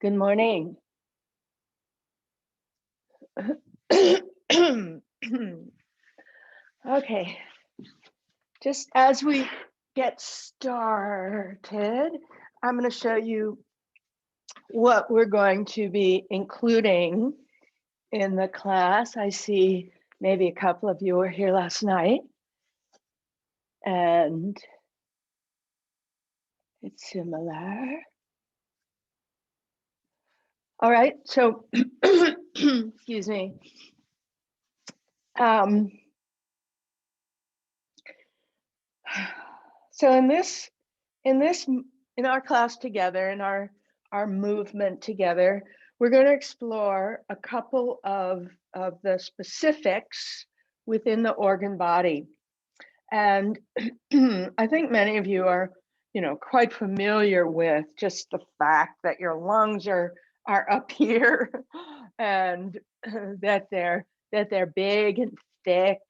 Good morning. Okay, just as we get started, I'm going to show you what we're going to be including in the class. I see maybe a couple of you were here last night, and it's similar. All right, so excuse me. So in our class together, in our movement together, we're going to explore a couple of the specifics within the organ body. And I think many of you are, quite familiar with just the fact that your lungs are up here and that they're big and thick,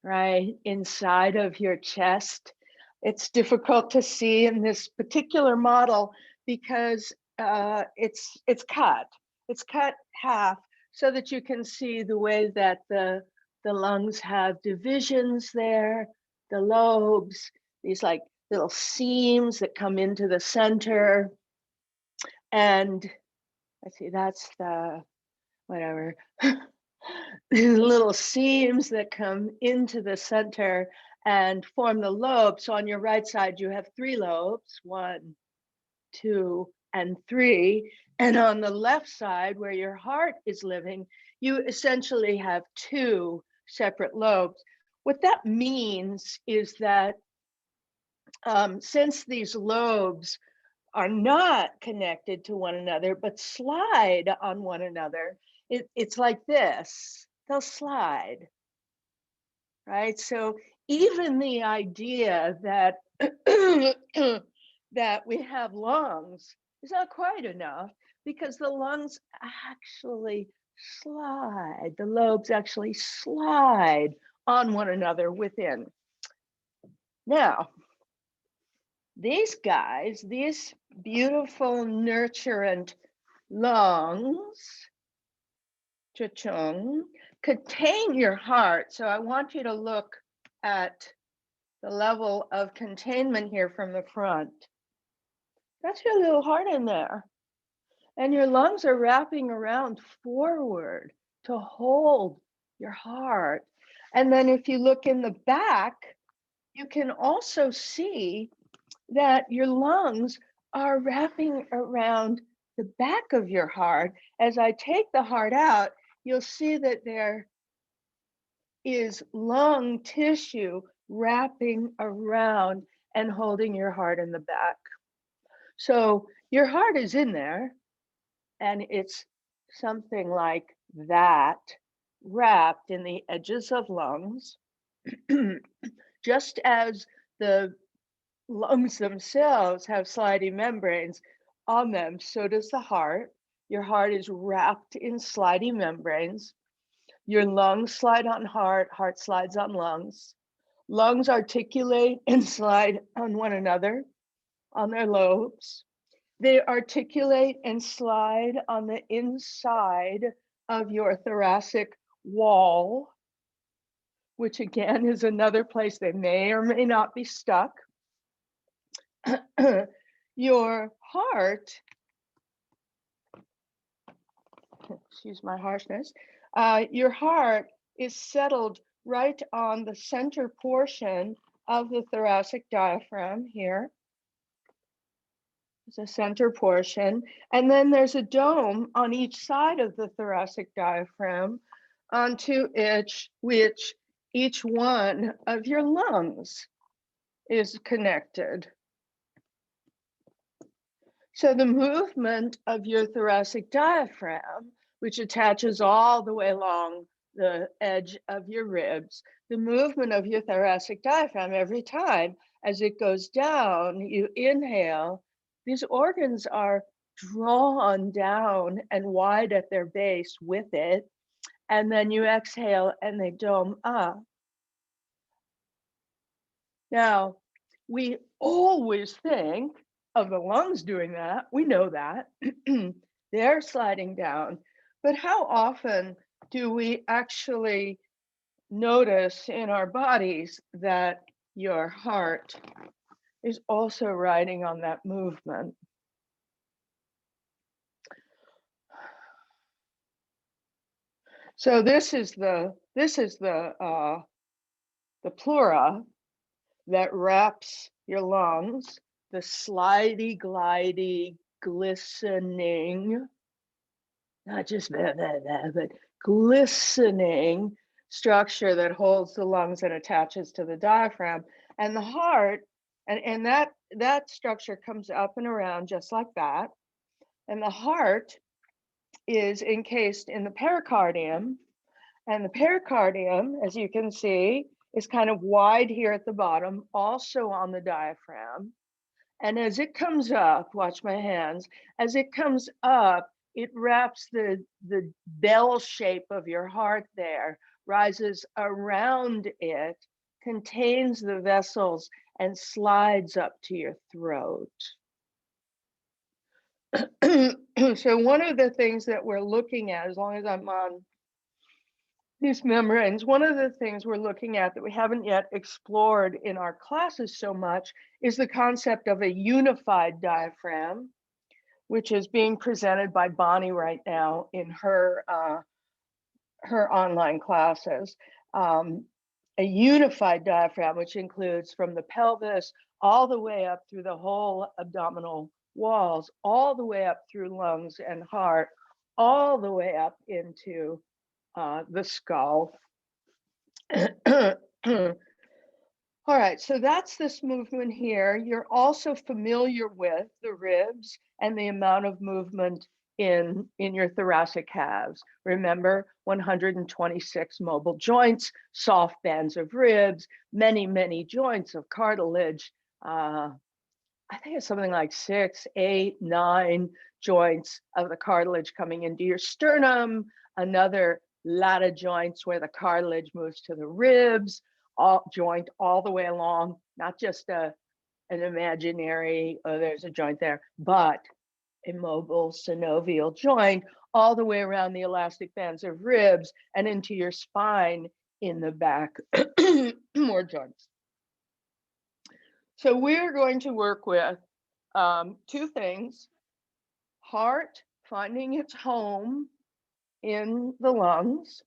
right, inside of your chest. It's difficult to see in this particular model because it's cut half so that you can see the way that the lungs have divisions there, the lobes, these like little seams that come into the center. And let's see, that's the whatever. These little seams that come into the center and form the lobe. So on your right side, you have 3 lobes, 1, 2, and 3. And on the left side, where your heart is living, you essentially have 2 separate lobes. What that means is that since these lobes are not connected to one another, but slide on one another, it's like this, they'll slide, right? So even the idea that that we have lungs is not quite enough, because the lungs actually slide, the lobes actually slide on one another within. Now, these guys, these beautiful, nurturant lungs, cha-chung, contain your heart. So I want you to look at the level of containment here from the front. That's your little heart in there. And your lungs are wrapping around forward to hold your heart. And then if you look in the back, you can also see that your lungs are wrapping around the back of your heart. As I take the heart out, you'll see that there is lung tissue wrapping around and holding your heart in the back. So your heart is in there, and it's something like that, wrapped in the edges of lungs. Just as the lungs themselves have sliding membranes on them, so does the heart. Your heart is wrapped in sliding membranes. Your lungs slide on heart, heart slides on lungs. Lungs articulate and slide on one another, on their lobes. They articulate and slide on the inside of your thoracic wall, which again is another place they may or may not be stuck. Your heart, excuse my harshness, your heart is settled right on the center portion of the thoracic diaphragm here. It's a center portion. And then there's a dome on each side of the thoracic diaphragm, onto which each one of your lungs is connected. So the movement of your thoracic diaphragm, which attaches all the way along the edge of your ribs, the movement of your thoracic diaphragm every time as it goes down, you inhale, these organs are drawn down and wide at their base with it, and then you exhale and they dome up. Now, we always think of the lungs doing that. We know that. They're sliding down. But how often do we actually notice in our bodies that your heart is also riding on that movement? So this is the pleura that wraps your lungs, the slidey, glidey, glistening, not just blah, blah, blah, but glistening structure that holds the lungs and attaches to the diaphragm. And the heart, and that structure comes up and around just like that. And the heart is encased in the pericardium. And the pericardium, as you can see, is kind of wide here at the bottom, also on the diaphragm. And as it comes up, watch my hands, as it comes up, it wraps the bell shape of your heart there, rises around it, contains the vessels, and slides up to your throat. So one of the things that we're looking at, as long as I'm on these membranes, one of the things we're looking at that we haven't yet explored in our classes so much is the concept of a unified diaphragm, which is being presented by Bonnie right now in her online classes. A unified diaphragm, which includes from the pelvis all the way up through the whole abdominal walls, all the way up through lungs and heart, all the way up into the skull. All right, so that's this movement here. You're also familiar with the ribs and the amount of movement in your thoracic calves. Remember, 126 mobile joints, soft bands of ribs, many, many joints of cartilage. I think it's something like 6, 8, 9 joints of the cartilage coming into your sternum, another lot of joints where the cartilage moves to the ribs, joint all the way along, not just an imaginary, oh, there's a joint there, but a mobile synovial joint all the way around the elastic bands of ribs and into your spine in the back, more joints. So we're going to work with two things: heart finding its home in the lungs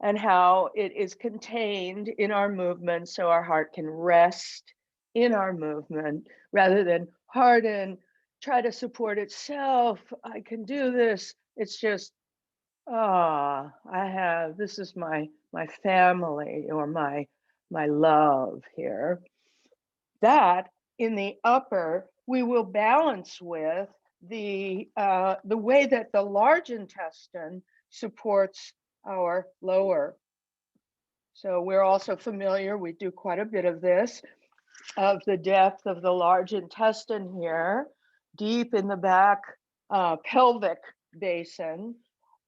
and how it is contained in our movement so our heart can rest in our movement rather than harden, try to support itself. I can do this. It's just, this is my family or my love here. That in the upper, we will balance with the way that the large intestine supports our lower. So we're also familiar, we do quite a bit of this, of the depth of the large intestine here, deep in the back pelvic basin,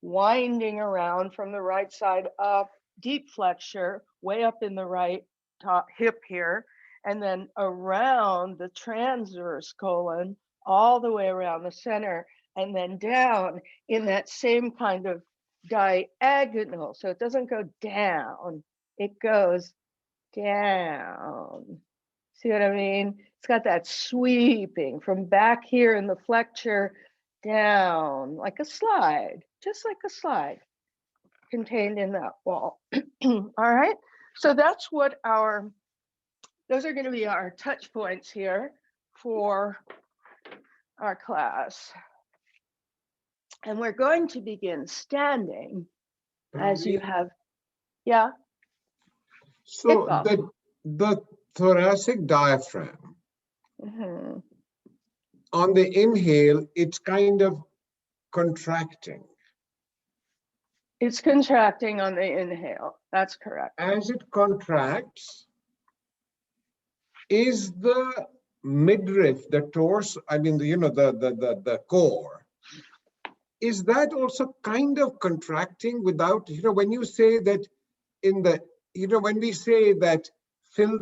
winding around from the right side up, deep flexure, way up in the right top hip here, and then around the transverse colon, all the way around the center, and then down in that same kind of diagonal. So it doesn't go down, it goes down. See what I mean? It's got that sweeping from back here in the flexure down, like a slide, just like a slide contained in that wall. All right, so that's what those are going to be our touch points here for our class. And we're going to begin standing as you have, yeah? So the thoracic diaphragm, on the inhale, it's kind of contracting. It's contracting on the inhale, that's correct. As it contracts, is the midriff, the torso, I mean, the core, is that also kind of contracting without, when you say that when we say that fill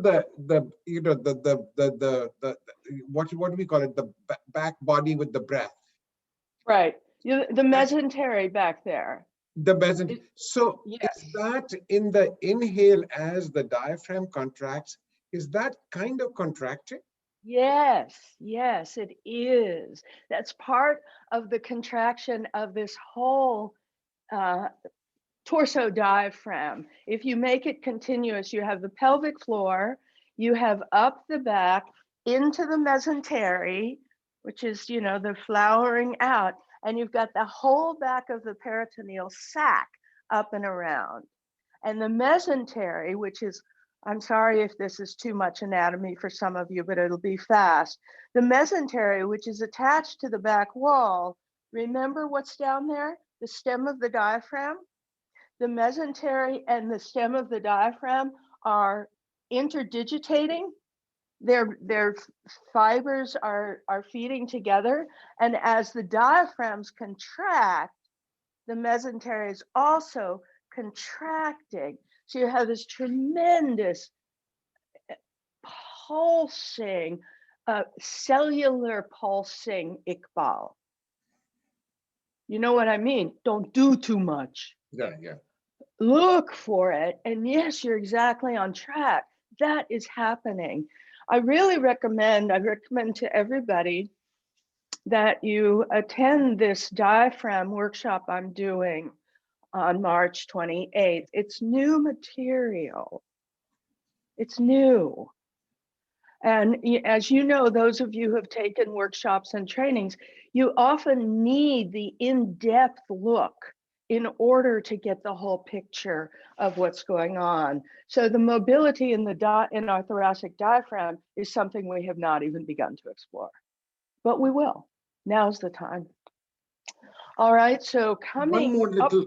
what do we call it, the back body with the breath. Right. The mesentery back there. The mesentery. So Yes. is that in the inhale as the diaphragm contracts, is that kind of contracting? Yes, yes, it is. That's part of the contraction of this whole torso diaphragm. If you make it continuous, you have the pelvic floor, you have up the back into the mesentery, which is, the flowering out, and you've got the whole back of the peritoneal sac up and around. And the mesentery, which is, I'm sorry if this is too much anatomy for some of you, but it'll be fast. The mesentery, which is attached to the back wall, remember what's down there? The stem of the diaphragm? The mesentery and the stem of the diaphragm are interdigitating. Their fibers are feeding together. And as the diaphragms contract, the mesentery is also contracting. So you have this tremendous pulsing, cellular pulsing Iqbal. You know what I mean? Don't do too much. Yeah. Look for it. And yes, you're exactly on track. That is happening. I recommend to everybody that you attend this diaphragm workshop I'm doing on March 28th. It's new material. It's new. And as you know, those of you who have taken workshops and trainings, you often need the in-depth look in order to get the whole picture of what's going on. So the mobility in our thoracic diaphragm is something we have not even begun to explore, but we will. Now's the time. All right, so coming One more little,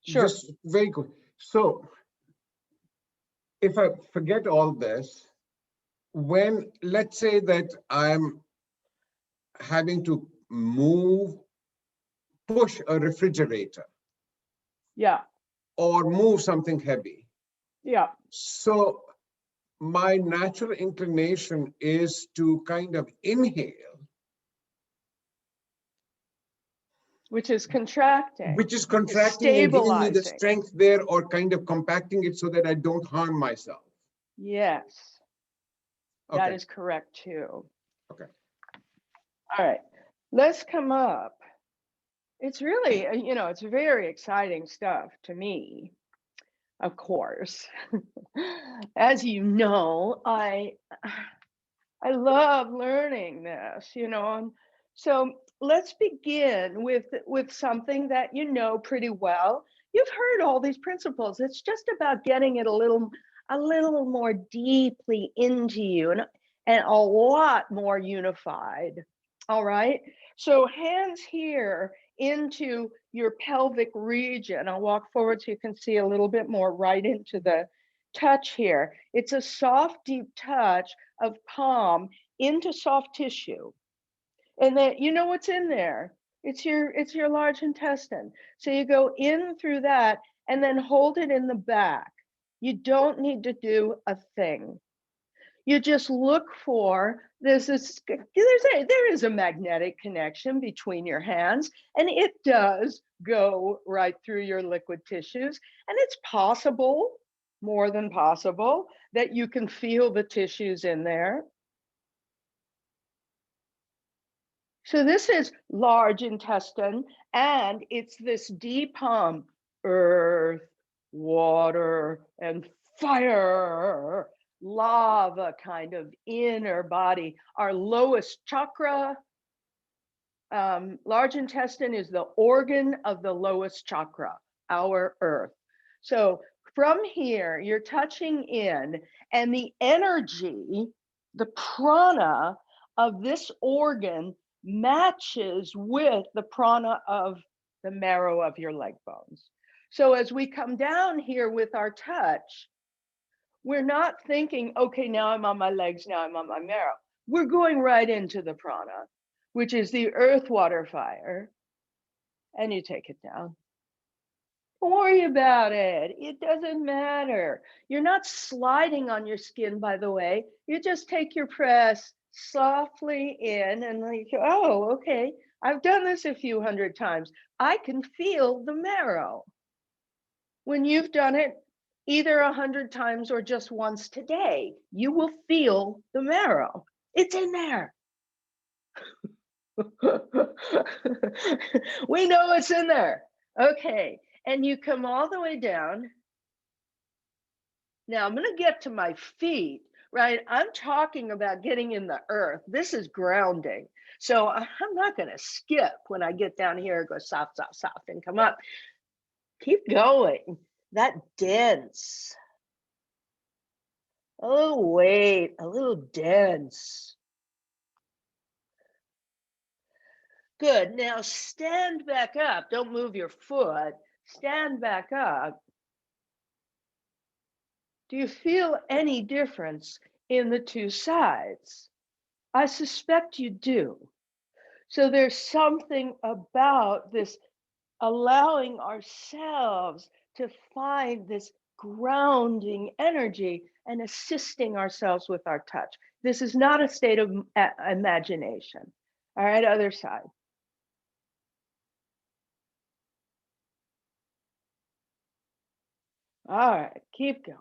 Sure. just very quick. So if I forget all this, when, let's say that I'm having to push a refrigerator, Yeah, or move something heavy. yeah. So my natural inclination is to kind of inhale, Which is contracting. which is contracting and giving me the Stabilizing. strength there, or kind of compacting it so that I don't harm myself. Yes, Okay. that is correct too. Okay. All right, let's come up. It's really, it's very exciting stuff to me, of course. As you know, I love learning this, and so let's begin with something that you know pretty well. You've heard all these principles. It's just about getting it a little more deeply into you and a lot more unified. All right. So hands here into your pelvic region. I'll walk forward so you can see a little bit more right into the touch here. It's a soft, deep touch of palm into soft tissue. And then you know what's in there. It's your large intestine. So you go in through that and then hold it in the back. You don't need to do a thing. You just look for, there is a magnetic connection between your hands, and it does go right through your liquid tissues. And it's possible, more than possible, that you can feel the tissues in there. So this is large intestine, and it's this deep hum, earth, water, and fire, lava kind of inner body. Our lowest chakra, large intestine is the organ of the lowest chakra, our earth. So from here, you're touching in, and the energy, the prana of this organ matches with the prana of the marrow of your leg bones. So as we come down here with our touch, we're not thinking, okay, now I'm on my legs, now I'm on my marrow. We're going right into the prana, which is the earth, water, fire, and you take it down. Don't worry about it. It doesn't matter. You're not sliding on your skin, by the way. You just take your press softly in and like, oh, okay, I've done this a few hundred times. I can feel the marrow. When you've done it either 100 times or just once today, you will feel the marrow. It's in there. We know it's in there. Okay, and you come all the way down. Now I'm going to get to my feet, right? I'm talking about getting in the earth. This is grounding. So I'm not going to skip when I get down here, go soft, soft, soft, and come up. Keep going. That dense. Oh, wait, a little dense. Good. Now stand back up. Don't move your foot. Stand back up. Do you feel any difference in the two sides? I suspect you do. So there's something about this allowing ourselves to find this grounding energy and assisting ourselves with our touch. This is not a state of imagination. All right, other side. All right, keep going.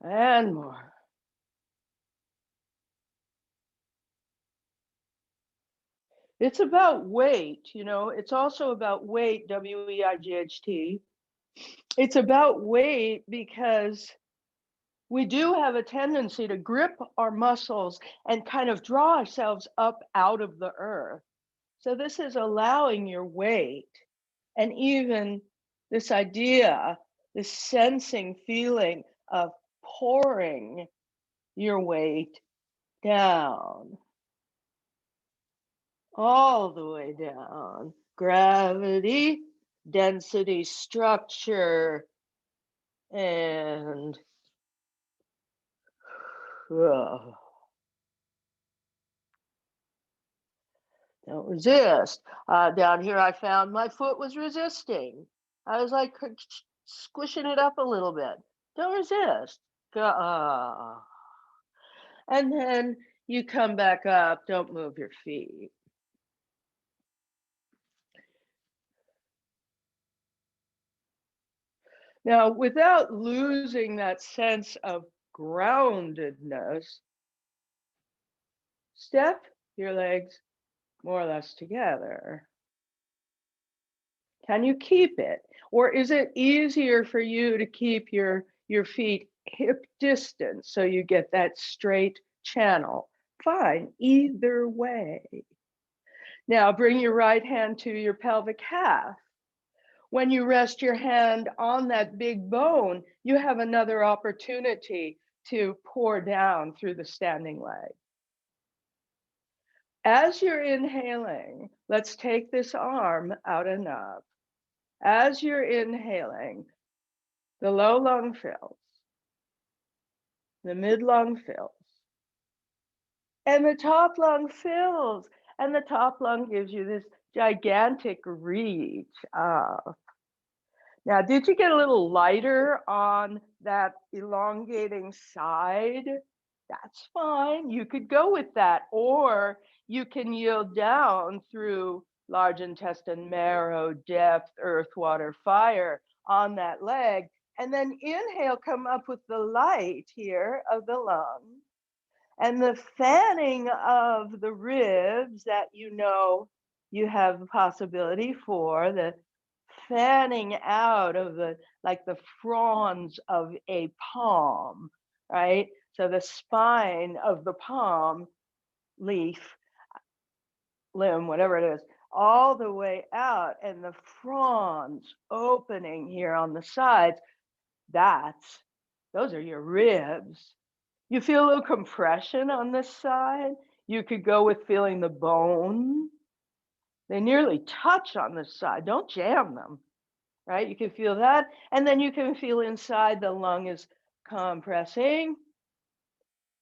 And more. It's about weight, you know, it's also about weight, W-E-I-G-H-T. It's about weight because we do have a tendency to grip our muscles and kind of draw ourselves up out of the earth. So this is allowing your weight and even this idea, this sensing feeling of pouring your weight down, all the way down. Gravity, density, structure, and don't resist. Down here, I found my foot was resisting. I was like squishing it up a little bit. Don't resist. And then you come back up. Don't move your feet. Now, without losing that sense of groundedness, step your legs more or less together. Can you keep it? Or is it easier for you to keep your feet hip distance so you get that straight channel? Fine, either way. Now bring your right hand to your pelvic half. When you rest your hand on that big bone, you have another opportunity to pour down through the standing leg. As you're inhaling, let's take this arm out and up. As you're inhaling, the low lung fills, the mid lung fills, and the top lung fills. And the top lung gives you this gigantic reach up. Now, did you get a little lighter on that elongating side? That's fine. You could go with that, or you can yield down through large intestine, marrow, depth, earth, water, fire on that leg. And then inhale, come up with the light here of the lung. And the fanning of the ribs that you know you have the possibility for, the fanning out of the, like the fronds of a palm, right? So the spine of the palm, leaf, limb, whatever it is, all the way out, and the fronds opening here on the sides. Those are your ribs. You feel a little compression on this side. You could go with feeling the bone. They nearly touch on this side. Don't jam them, right? You can feel that. And then you can feel inside the lung is compressing.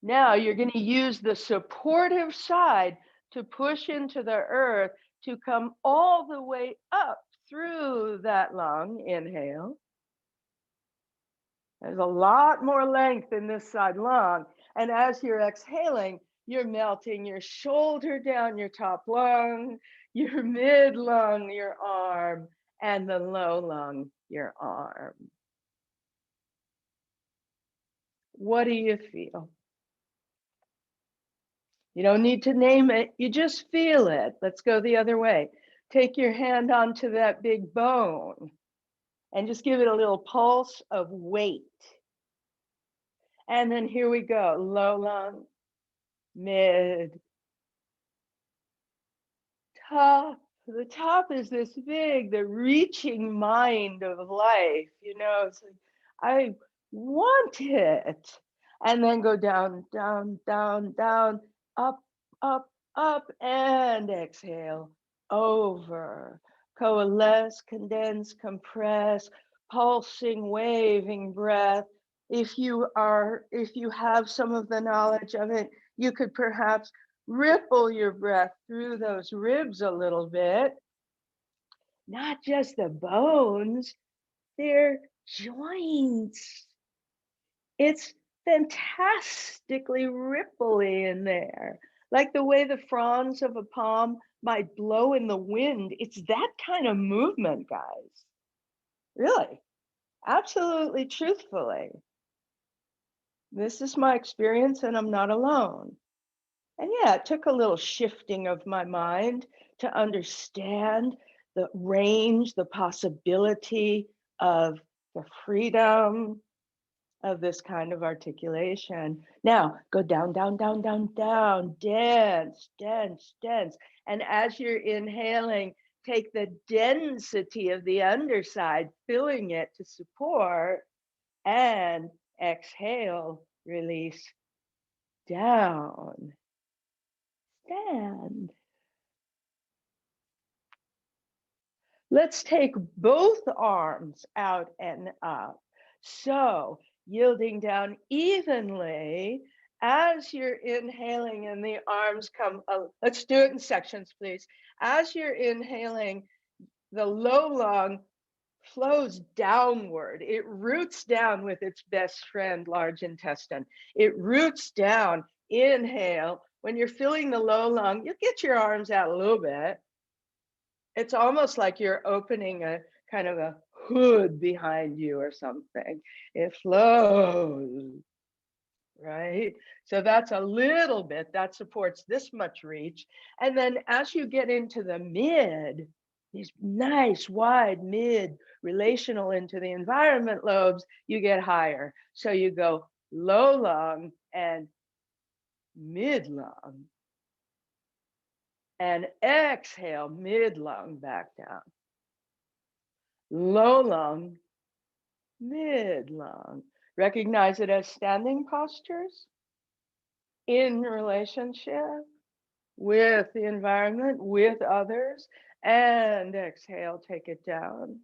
Now you're going to use the supportive side to push into the earth, to come all the way up through that lung. Inhale. There's a lot more length in this side lung. And as you're exhaling, you're melting your shoulder down your top lung, your mid lung, your arm, and the low lung, your arm. What do you feel? You don't need to name it, you just feel it. Let's go the other way. Take your hand onto that big bone and just give it a little pulse of weight. And then here we go, low lung, mid, top. The top is this big, the reaching mind of life, you know, it's like, I want it. And then go down, down, down, down, up, up, up, and exhale, over. Coalesce, condense, compress, pulsing, waving breath. If you have some of the knowledge of it, you could perhaps ripple your breath through those ribs a little bit. Not just the bones, they're joints. It's fantastically ripply in there. Like the way the fronds of a palm might blow in the wind. It's that kind of movement, guys. Really, absolutely truthfully. This is my experience and I'm not alone. And yeah, it took a little shifting of my mind to understand the range, the possibility of the freedom of this kind of articulation. Now, go down, down, down, down, down, dense, dense, dense. And as you're inhaling, take the density of the underside, filling it to support, and exhale, release down. Stand. Let's take both arms out and up. So yielding down evenly as you're inhaling and the arms come up. Let's do it in sections, please. As you're inhaling, the low lung flows downward. It roots down with its best friend, large intestine. It roots down. Inhale. When you're filling the low lung, you get your arms out a little bit. It's almost like you're opening a kind of a hood behind you or something. It flows, right? So that's a little bit, that supports this much reach. And then as you get into the mid, these nice wide mid relational into the environment lobes, you get higher. So you go low lung and mid lung. And exhale, mid lung back down. Low lung, mid lung. Recognize it as standing postures in relationship with the environment, with others, and exhale, take it down.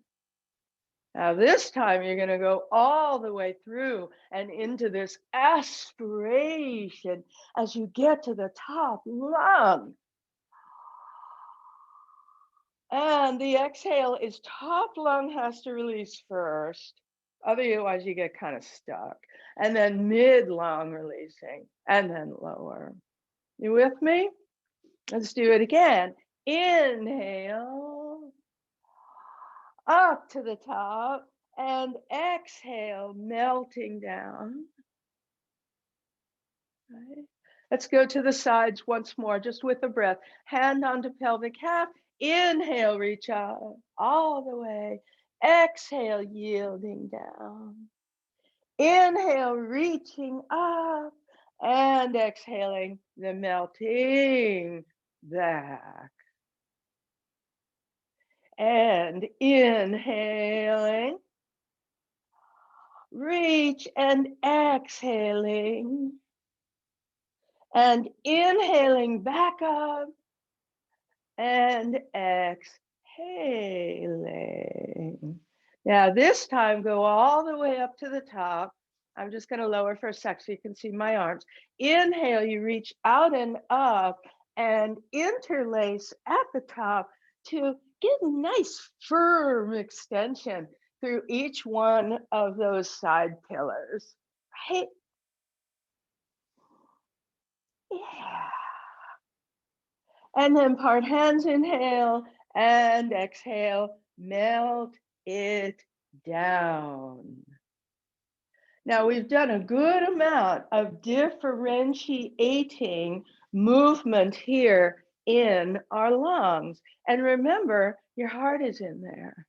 Now this time you're going to go all the way through and into this aspiration as you get to the top lung. And the exhale is top lung has to release first. Otherwise you get kind of stuck. And then mid lung releasing and then lower. You with me? Let's do it again. Inhale up to the top and exhale, melting down. Right. Let's go to the sides once more, just with the breath. Hand onto pelvic half. Inhale, reach out all the way. Exhale, yielding down. Inhale, reaching up. And exhaling, the melting back. And inhaling. Reach and exhaling. And inhaling back up. And exhaling. Now this time, go all the way up to the top. I'm just going to lower for a sec so you can see my arms. Inhale, you reach out and up. and interlace at the top to get a nice firm extension through each one of those side pillars, right? Yeah. And then part hands, inhale, and exhale, melt it down. Now we've done a good amount of differentiating movement here in our lungs. And remember, your heart is in there.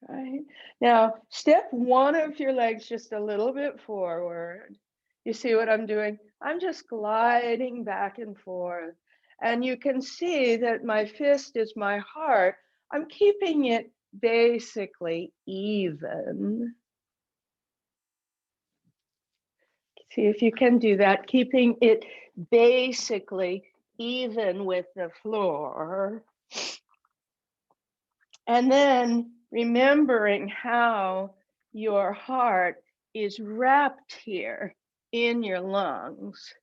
Right? Now, step one of your legs just a little bit forward. You see what I'm doing? I'm just gliding back and forth. And you can see that my fist is my heart. I'm keeping it basically even. See if you can do that, keeping it basically even with the floor. And then remembering how your heart is wrapped here in your lungs.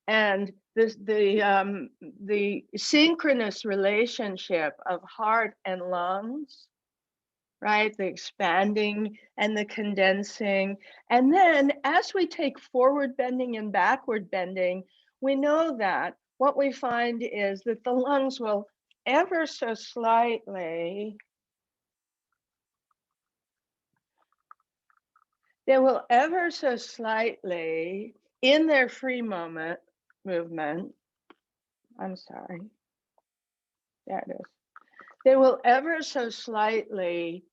And the synchronous relationship of heart and lungs, right? The expanding and the condensing. And then as we take forward bending and backward bending, we know that what we find is that the lungs will ever so slightly, they will ever so slightly in their free movement, I'm sorry, there it is. They will ever so slightly,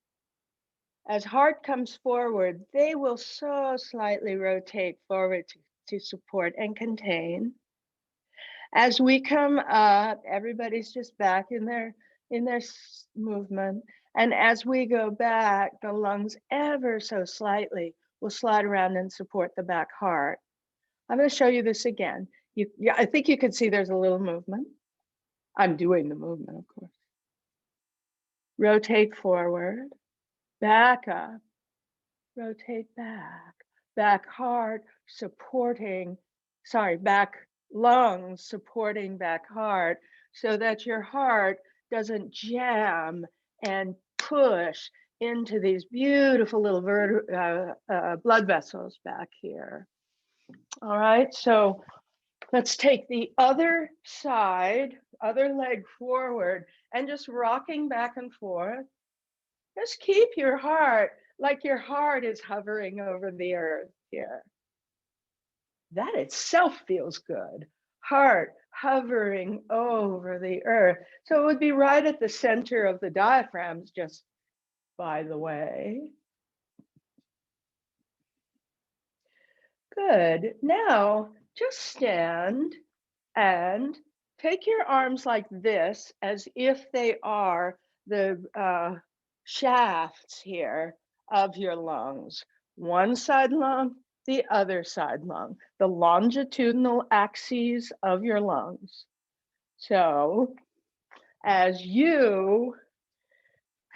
as heart comes forward, they will so slightly rotate forward to support and contain. As we come up, everybody's just back in their movement. And as we go back, the lungs ever so slightly will slide around and support the back heart. I'm going to show you this again. Yeah, I think you can see there's a little movement. I'm doing the movement, of course. Rotate forward, back up, rotate back, back heart supporting, back lungs supporting back heart, so that your heart doesn't jam and push into these beautiful little blood vessels back here. All right, so let's take the other side, other leg forward, and just rocking back and forth. Just keep your heart like your heart is hovering over the earth here. That itself feels good. Heart hovering over the earth. So it would be right at the center of the diaphragms, just by the way. Good. Now just stand and take your arms like this, as if they are the shafts here of your lungs. One side lung, the other side lung, the longitudinal axes of your lungs. So as you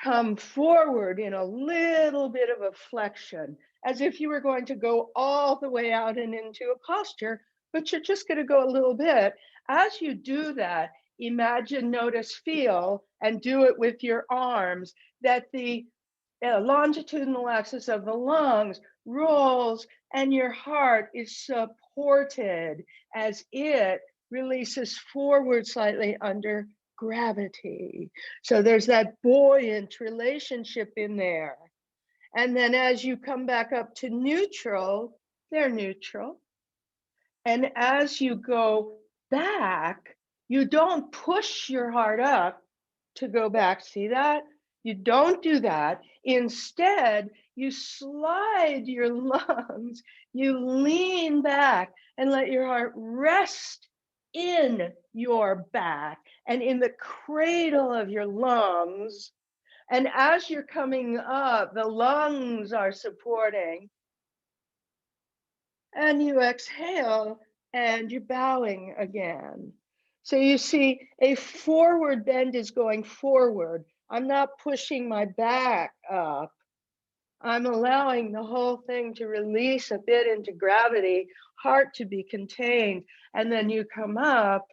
come forward in a little bit of a flexion, as if you were going to go all the way out and into a posture, but you're just going to go a little bit. As you do that, imagine, notice, feel, and do it with your arms, that the longitudinal axis of the lungs rolls and your heart is supported as it releases forward slightly under gravity. So there's that buoyant relationship in there. And then as you come back up to neutral, they're neutral. And as you go back, you don't push your heart up to go back. See that? You don't do that. Instead, you slide your lungs, you lean back and let your heart rest in your back and in the cradle of your lungs. And as you're coming up, the lungs are supporting. And you exhale and you're bowing again. So you see, a forward bend is going forward. I'm not pushing my back up. I'm allowing the whole thing to release a bit into gravity, heart to be contained, and then you come up,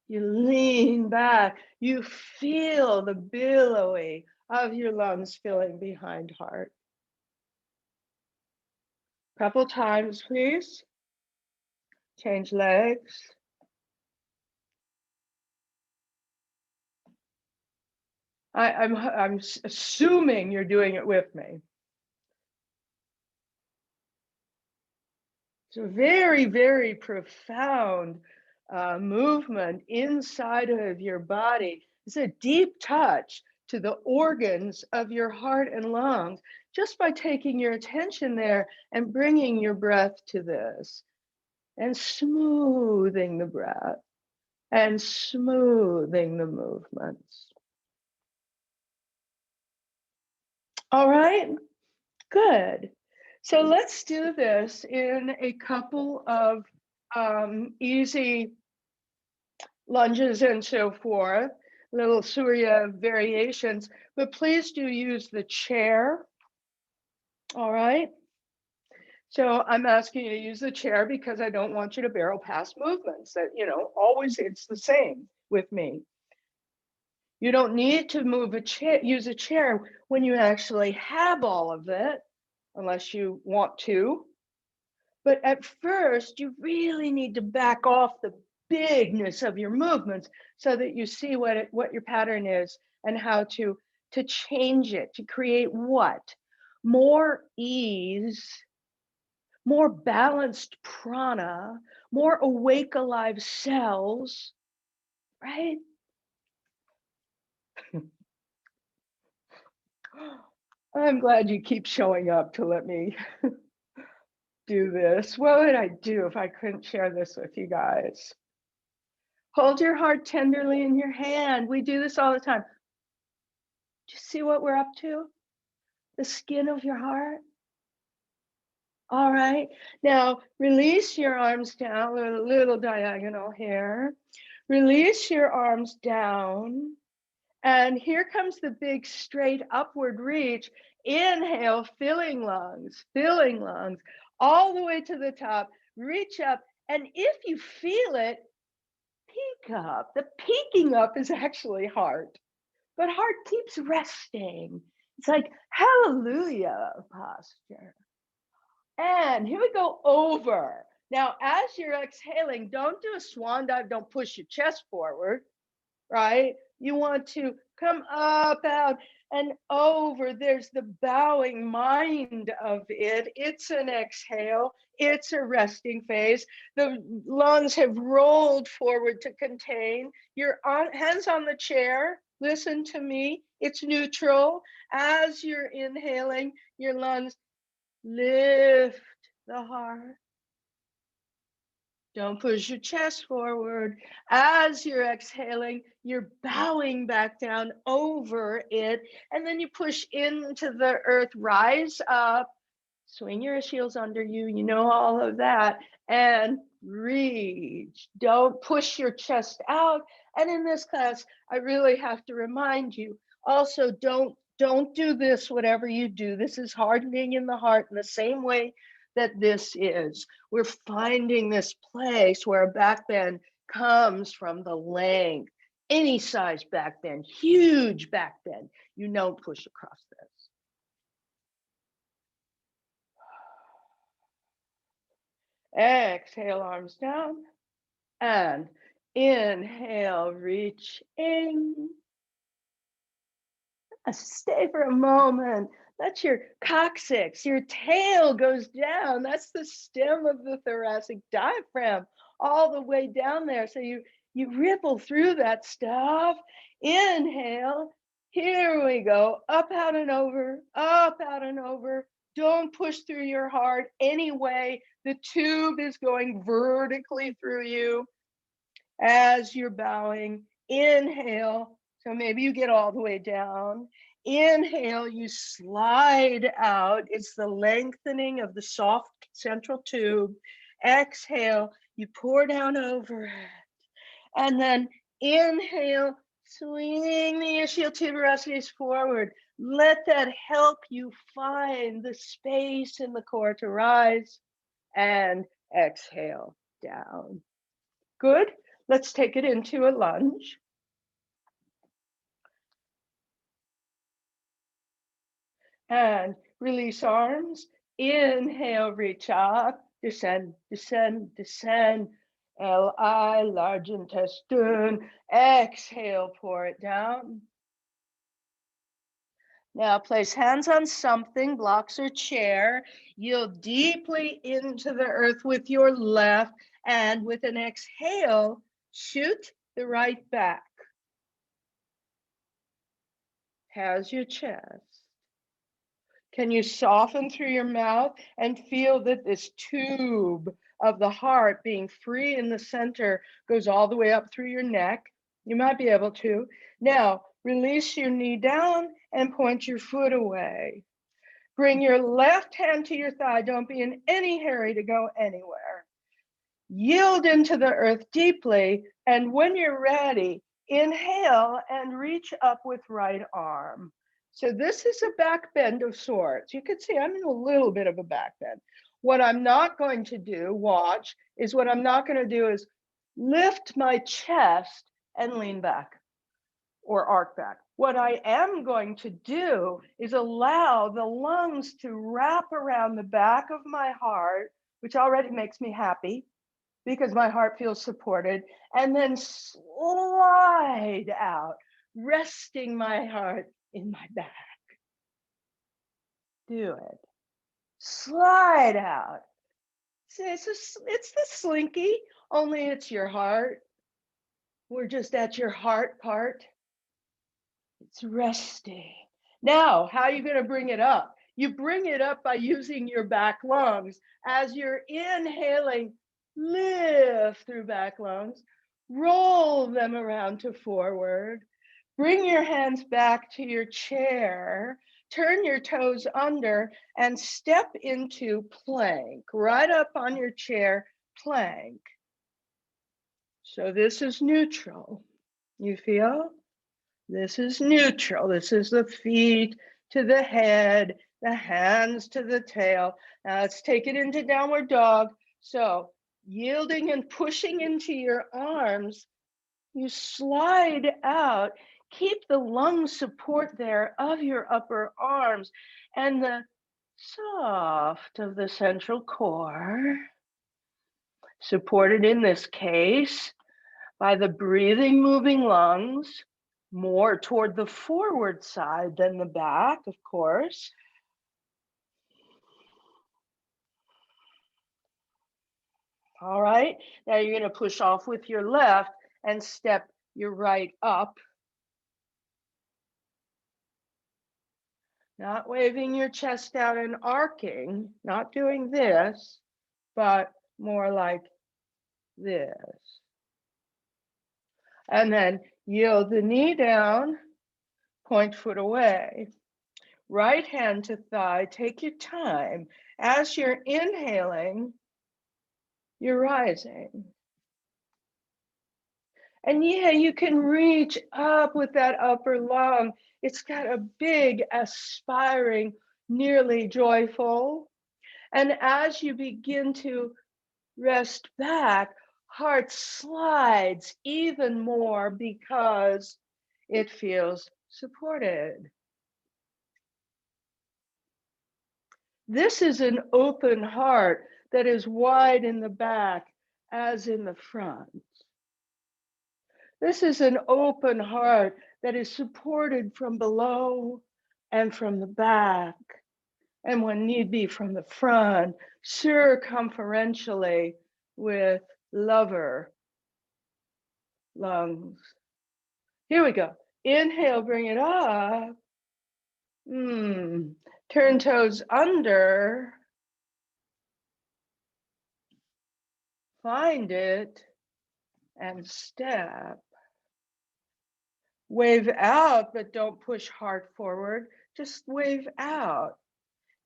you lean back, you feel the billowing of your lungs filling behind heart. Couple times, please. Change legs. I'm assuming you're doing it with me. It's a very, very profound movement inside of your body. It's a deep touch to the organs of your heart and lungs just by taking your attention there and bringing your breath to this and smoothing the breath and smoothing the movements. All right, good. So let's do this in a couple of easy lunges and so forth, little Surya variations, but please do use the chair. All right. So I'm asking you to use the chair because I don't want you to barrel past movements that, always it's the same with me. You don't need to use a chair when you actually have all of it, unless you want to. But at first, you really need to back off the bigness of your movements so that you see what your pattern is and how to change it, to create what? More ease, more balanced prana, more awake, alive cells, right? I'm glad you keep showing up to let me do this. What would I do if I couldn't share this with you guys? Hold your heart tenderly in your hand. We do this all the time. Do you see what we're up to? The skin of your heart. All right. Now, release your arms down, a little diagonal here. Release your arms down. And here comes the big straight upward reach. Inhale, filling lungs, all the way to the top. Reach up. And if you feel it, peek up. The peeking up is actually heart, but heart keeps resting. It's like hallelujah posture. And here we go over. Now, as you're exhaling, don't do a swan dive. Don't push your chest forward, right? You want to come up, out, and over. There's the bowing mind of it. It's an exhale. It's a resting phase. The lungs have rolled forward to contain. Your hands on the chair. Listen to me. It's neutral. As you're inhaling, your lungs lift the heart. Don't push your chest forward. As you're exhaling, you're bowing back down over it. And then you push into the earth, rise up, swing your heels under you. You know all of that. And reach. Don't push your chest out. And in this class, I really have to remind you, also don't do this, whatever you do. This is hardening in the heart in the same way that this is. We're finding this place where a back bend comes from the length. Any size back bend, huge back bend, you don't push across this. Exhale, arms down, and inhale, reaching. Stay for a moment. That's your coccyx. Your tail goes down. That's the stem of the thoracic diaphragm all the way down there. So you ripple through that stuff. Inhale. Here we go. Up, out, and over. Up, out, and over. Don't push through your heart anyway. The tube is going vertically through you as you're bowing. Inhale. So maybe you get all the way down. Inhale, you slide out. It's the lengthening of the soft central tube. Exhale, you pour down over it. And then inhale, Swing the ischial tuberosities forward. Let that help you find the space in the core to rise, and exhale down. Good. Let's take it into a lunge. And release arms. Inhale, reach up, descend, descend, descend. LI, large intestine. Exhale, pour it down. Now place hands on something, blocks or chair. Yield deeply into the earth with your left, and with an exhale, shoot the right back. How's your chest? Can you soften through your mouth and feel that this tube of the heart being free in the center goes all the way up through your neck? You might be able to. Now, release your knee down and point your foot away. Bring your left hand to your thigh. Don't be in any hurry to go anywhere. Yield into the earth deeply, and when you're ready, inhale and reach up with right arm. So this is a back bend of sorts. You can see I'm in a little bit of a back bend. What I'm not going to do, watch, is what I'm not going to do is lift my chest and lean back or arc back. What I am going to do is allow the lungs to wrap around the back of my heart, which already makes me happy because my heart feels supported, and then slide out, resting my heart in my back. Do it. Slide out. It's the slinky, only it's your heart. We're just at your heart part. It's resting. Now, how are you going to bring it up? You bring it up by using your back lungs. As you're inhaling, lift through back lungs, roll them around to forward. Bring your hands back to your chair, turn your toes under, and step into plank, right up on your chair, plank. So this is neutral. You feel? This is neutral. This is the feet to the head, the hands to the tail. Now let's take it into downward dog. So yielding and pushing into your arms, you slide out. Keep the lung support there of your upper arms and the soft of the central core, supported in this case by the breathing, moving lungs, more toward the forward side than the back, of course. All right, now you're going to push off with your left and step your right up. Not waving your chest out and arcing, not doing this, but more like this. And then yield the knee down, point foot away. Right hand to thigh, take your time. As you're inhaling, you're rising. And yeah, you can reach up with that upper lung. It's got a big, aspiring, nearly joyful. And as you begin to rest back, heart slides even more because it feels supported. This is an open heart that is wide in the back as in the front. This is an open heart that is supported from below and from the back, and when need be from the front, circumferentially with lover lungs. Here we go. Inhale, bring it up. Turn toes under. Find it and step. Wave out, but don't push hard forward. Just wave out.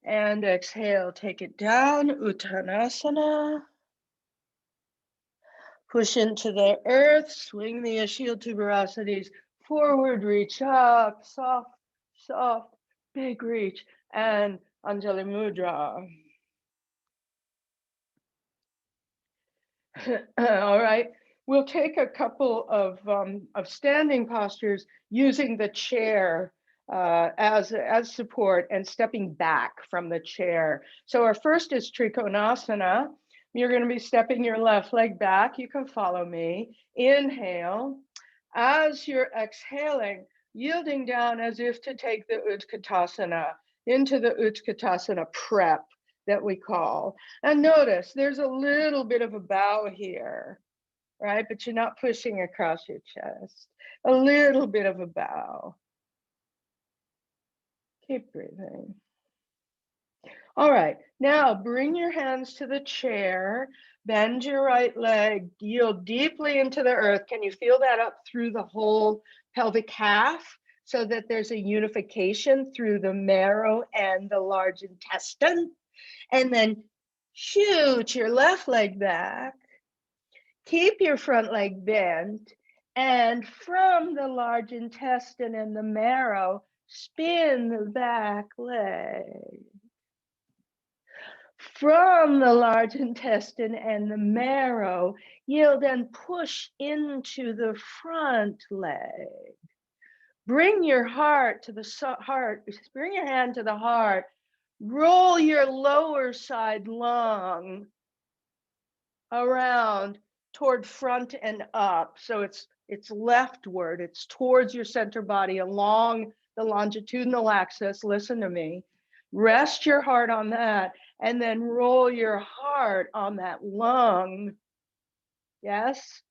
And exhale, take it down, Uttanasana. Push into the earth, swing the ischial tuberosities forward reach up, soft, soft, big reach, and Anjali Mudra. All right, we'll take a couple of standing postures using the chair as support and stepping back from the chair. So our first is Trikonasana. You're going to be stepping your left leg back. You can follow me. Inhale. As you're exhaling, yielding down as if to take the Utkatasana into the Utkatasana prep that we call. And notice there's a little bit of a bow here, right? But you're not pushing across your chest. A little bit of a bow. Keep breathing. All right, now bring your hands to the chair, bend your right leg, yield deeply into the earth. Can you feel that up through the whole pelvic calf so that there's a unification through the marrow and the large intestine? And then shoot your left leg back. Keep your front leg bent. And from the large intestine and the marrow, spin the back leg. From the large intestine and the marrow, yield and push into the front leg. Bring your heart to the heart, bring your hand to the heart. Roll your lower side lung around toward front and up. So it's leftward, it's towards your center body along the longitudinal axis. Listen to me. Rest your heart on that and then roll your heart on that lung. Yes?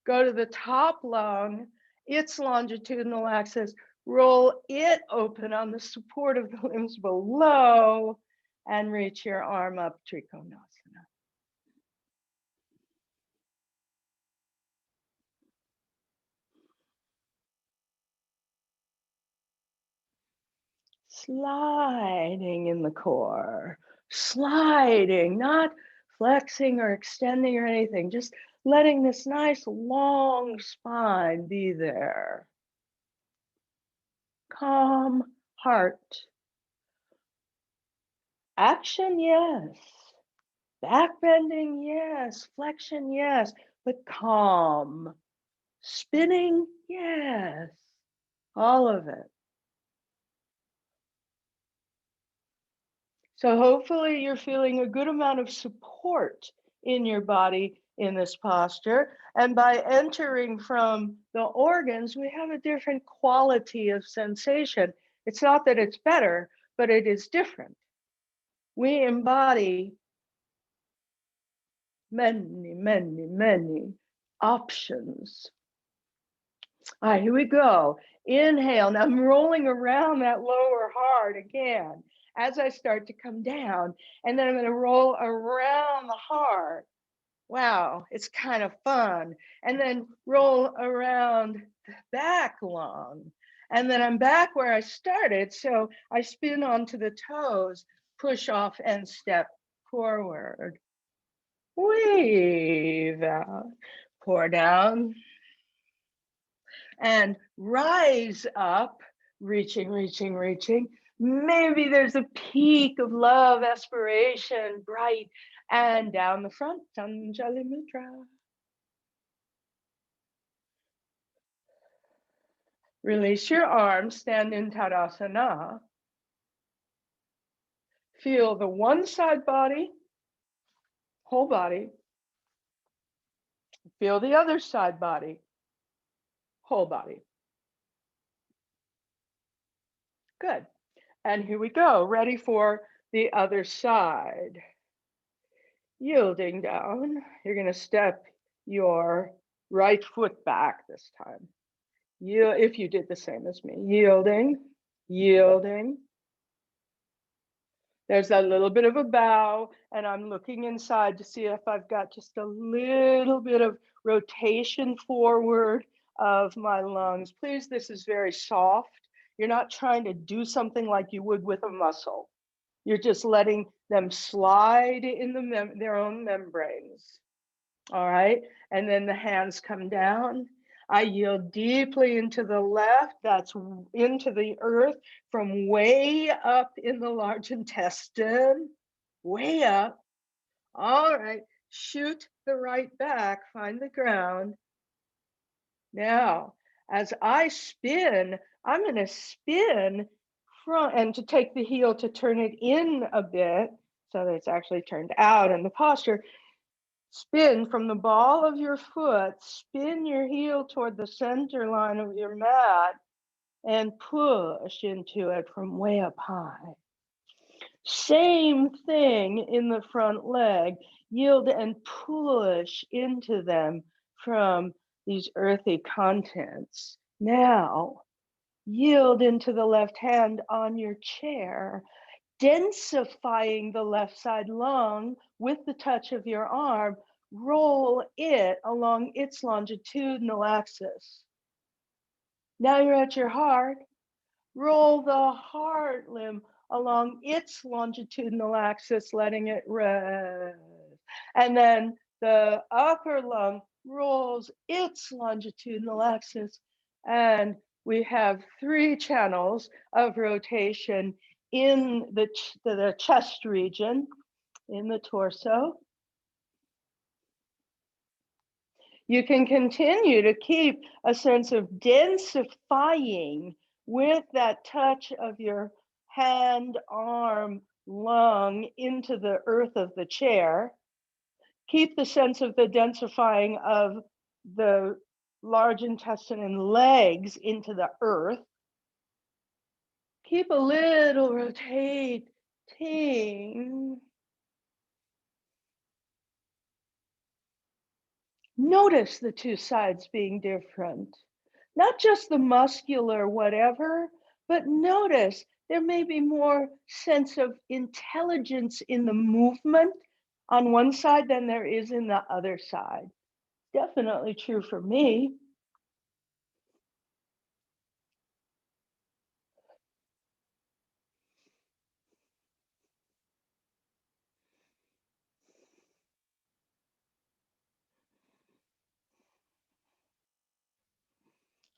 Go to the top lung, its longitudinal axis. Roll it open on the support of the limbs below and reach your arm up, Trikonasana. Sliding in the core, sliding, not flexing or extending or anything, just letting this nice long spine be there. Calm heart. Action, yes. Back bending, yes. Flexion, yes. But calm. Spinning, yes. All of it. So hopefully you're feeling a good amount of support in your body in this posture. And by entering from the organs, we have a different quality of sensation. It's not that it's better, but it is different. We embody many, many, many options. All right, here we go. Inhale. Now I'm rolling around that lower heart again as I start to come down. And then I'm going to roll around the heart. Wow, it's kind of fun. And then roll around the back lung. And then I'm back where I started. So I spin onto the toes, push off and step forward. Weave out, pour down. And rise up, reaching, reaching, reaching. Maybe there's a peak of love, aspiration, bright, and down the front, Anjali Mudra. Release your arms, stand in Tadasana. Feel the one side body, whole body. Feel the other side body, whole body. Good. And here we go, ready for the other side. Yielding down, you're going to step your right foot back this time. If you did the same as me, yielding, yielding. There's a little bit of a bow, and I'm looking inside to see if I've got just a little bit of rotation forward of my lungs. Please, this is very soft. You're not trying to do something like you would with a muscle. You're just letting them slide in their own membranes. All right, and then the hands come down. I yield deeply into the left. That's into the earth from way up in the large intestine, way up. All right, shoot the right back, find the ground. Now, as I spin, I'm going to spin front, and to take the heel to turn it in a bit so that it's actually turned out in the posture. Spin from the ball of your foot, spin your heel toward the center line of your mat and push into it from way up high. Same thing in the front leg. Yield and push into them from these earthy contents. Now, yield into the left hand on your chair, densifying the left side lung with the touch of your arm. Roll it along its longitudinal axis. Now you're at your heart. Roll the heart limb along its longitudinal axis, letting it rest. And then the upper lung rolls its longitudinal axis. And we have 3 channels of rotation in the chest region, in the torso. You can continue to keep a sense of densifying with that touch of your hand, arm, lung into the earth of the chair. Keep the sense of the densifying of the large intestine and legs into the earth. Keep a little rotating. Notice the 2 sides being different. Not just the muscular whatever, but notice there may be more sense of intelligence in the movement on one side than there is in the other side. Definitely true for me.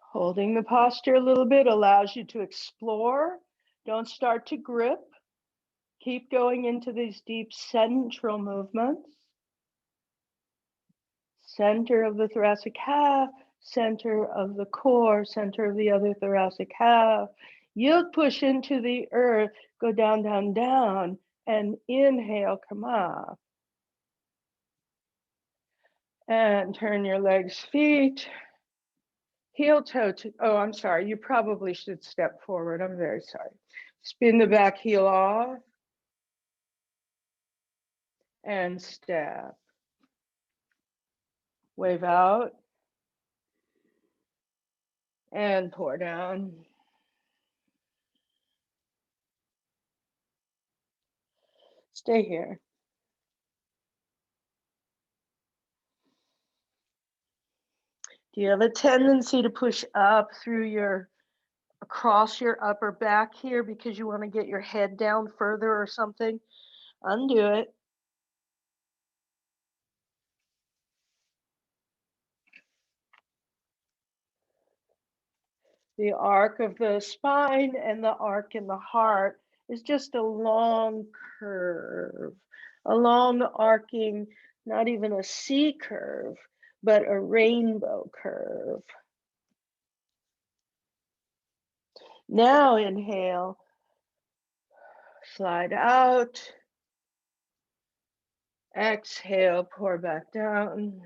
Holding the posture a little bit allows you to explore. Don't start to grip. Keep going into these deep central movements. Center of the thoracic half, center of the core, center of the other thoracic half. Yield, push into the earth, go down, down, down, and inhale, come up. And turn your legs, feet, heel toe to, oh, I'm sorry, you probably should step forward. I'm very sorry. Spin the back heel off and step. Wave out and pour down. Stay here. Do you have a tendency to push up through your, across your upper back here because you want to get your head down further or something? Undo it. The arc of the spine and the arc in the heart is just a long curve, a long arcing, not even a C curve, but a rainbow curve. Now inhale, slide out. Exhale, pour back down.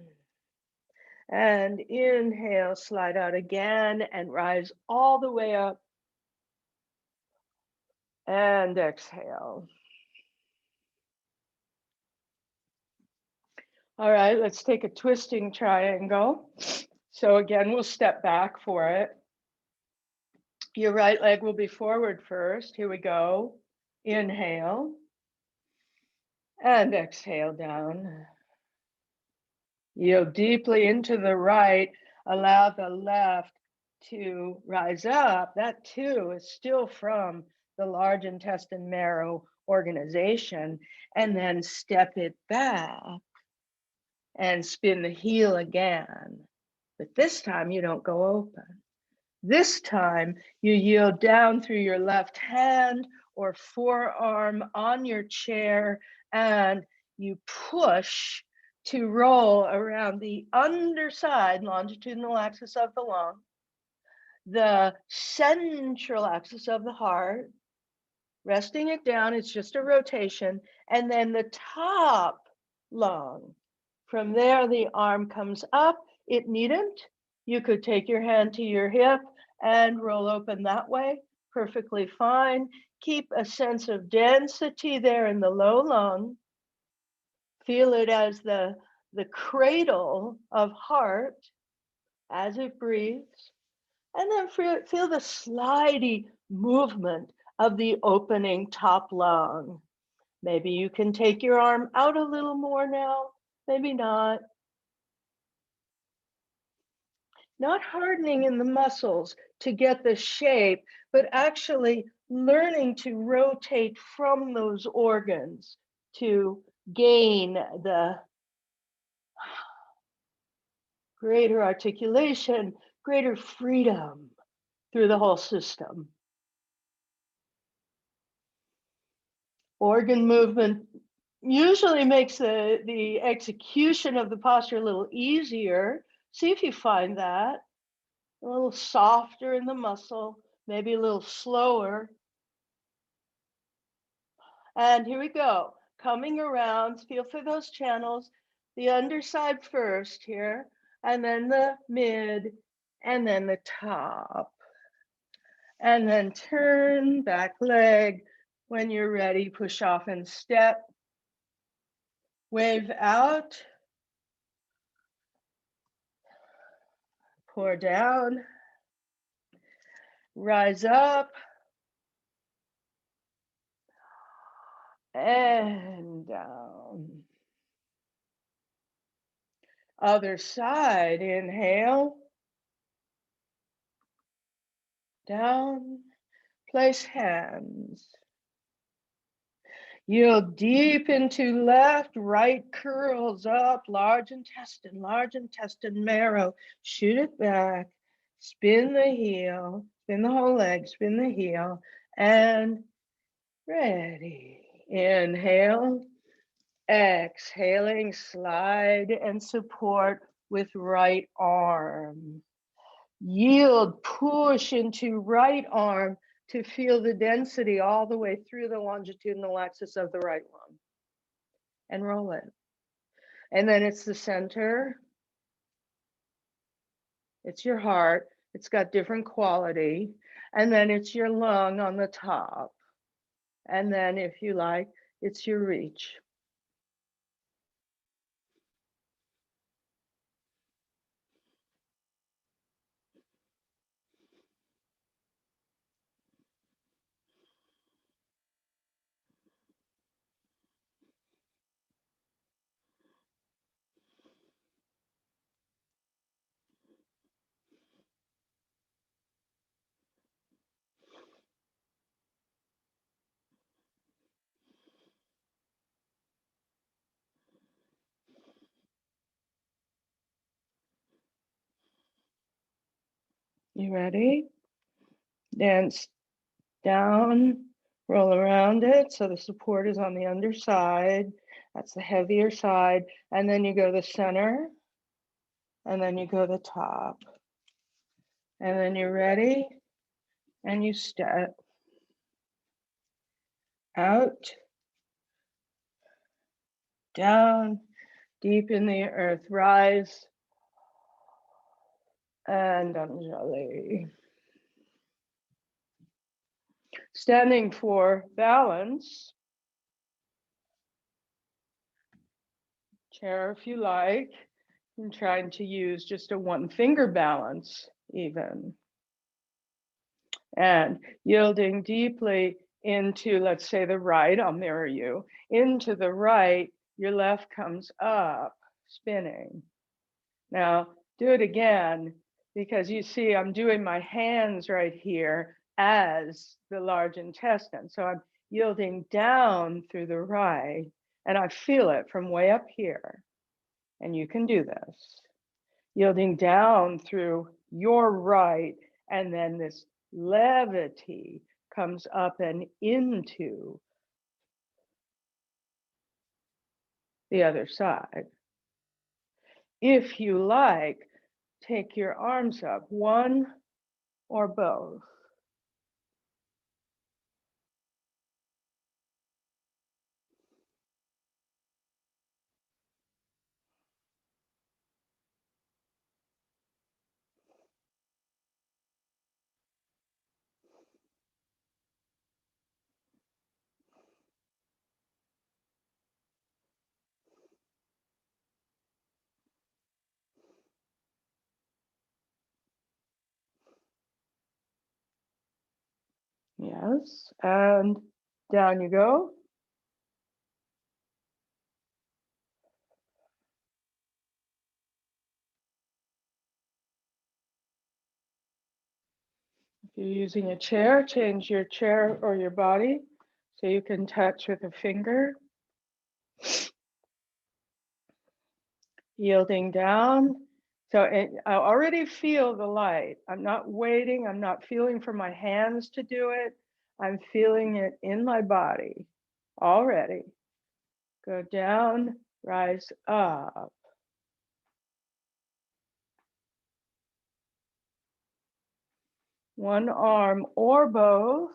And inhale, slide out again and rise all the way up. And exhale. All right, let's take a twisting triangle. So again, we'll step back for it. Your right leg will be forward first. Here we go. Inhale. And exhale down. Yield deeply into the right. Allow the left to rise up. That too is still from the large intestine marrow organization. And then step it back and spin the heel again. But this time you don't go open. This time you yield down through your left hand or forearm on your chair, and you push to roll around the underside longitudinal axis of the lung, the central axis of the heart, resting it down, it's just a rotation, and then the top lung. From there, the arm comes up. It needn't. You could take your hand to your hip and roll open that way, perfectly fine. Keep a sense of density there in the low lung. Feel it as the cradle of heart as it breathes. And then feel the slidey movement of the opening top lung. Maybe you can take your arm out a little more now, maybe not. Not hardening in the muscles to get the shape, but actually learning to rotate from those organs to gain the greater articulation, greater freedom through the whole system. Organ movement usually makes the execution of the posture a little easier. See if you find that. A little softer in the muscle, maybe a little slower. And here we go. Coming around, feel for those channels. The underside first here, and then the mid, and then the top. And then turn back leg. When you're ready, push off and step. Wave out. Pour down. Rise up. And down. Other side, inhale. Down. Place hands. Yield deep into left, right curls up, large intestine marrow. Shoot it back. Spin the heel, spin the whole leg, spin the heel, and ready. Inhale, exhaling, slide and support with right arm. Yield, push into right arm to feel the density all the way through the longitudinal axis of the right lung. And roll it. And then it's the center. It's your heart. It's got different quality. And then it's your lung on the top. And then, if you like, it's your reach. You ready? Dance down, roll around it. So the support is on the underside. That's the heavier side. And then you go the center. And then you go the top. And then you're ready. And you step out, down, deep in the earth. Rise. And Anjali. Standing for balance. Chair if you like. I'm trying to use just a one finger balance even. And yielding deeply into, let's say, the right, I'll mirror you. Into the right, your left comes up, spinning. Now, do it again, because you see I'm doing my hands right here as the large intestine. So I'm yielding down through the right, and I feel it from way up here. And you can do this. Yielding down through your right, and then this levity comes up and into the other side. If you like, take your arms up, one or both. Yes, and down you go. If you're using a chair, change your chair or your body so you can touch with a finger. Yielding down. So I already feel the light. I'm not waiting. I'm not feeling for my hands to do it. I'm feeling it in my body already. Go down, rise up. One arm or both.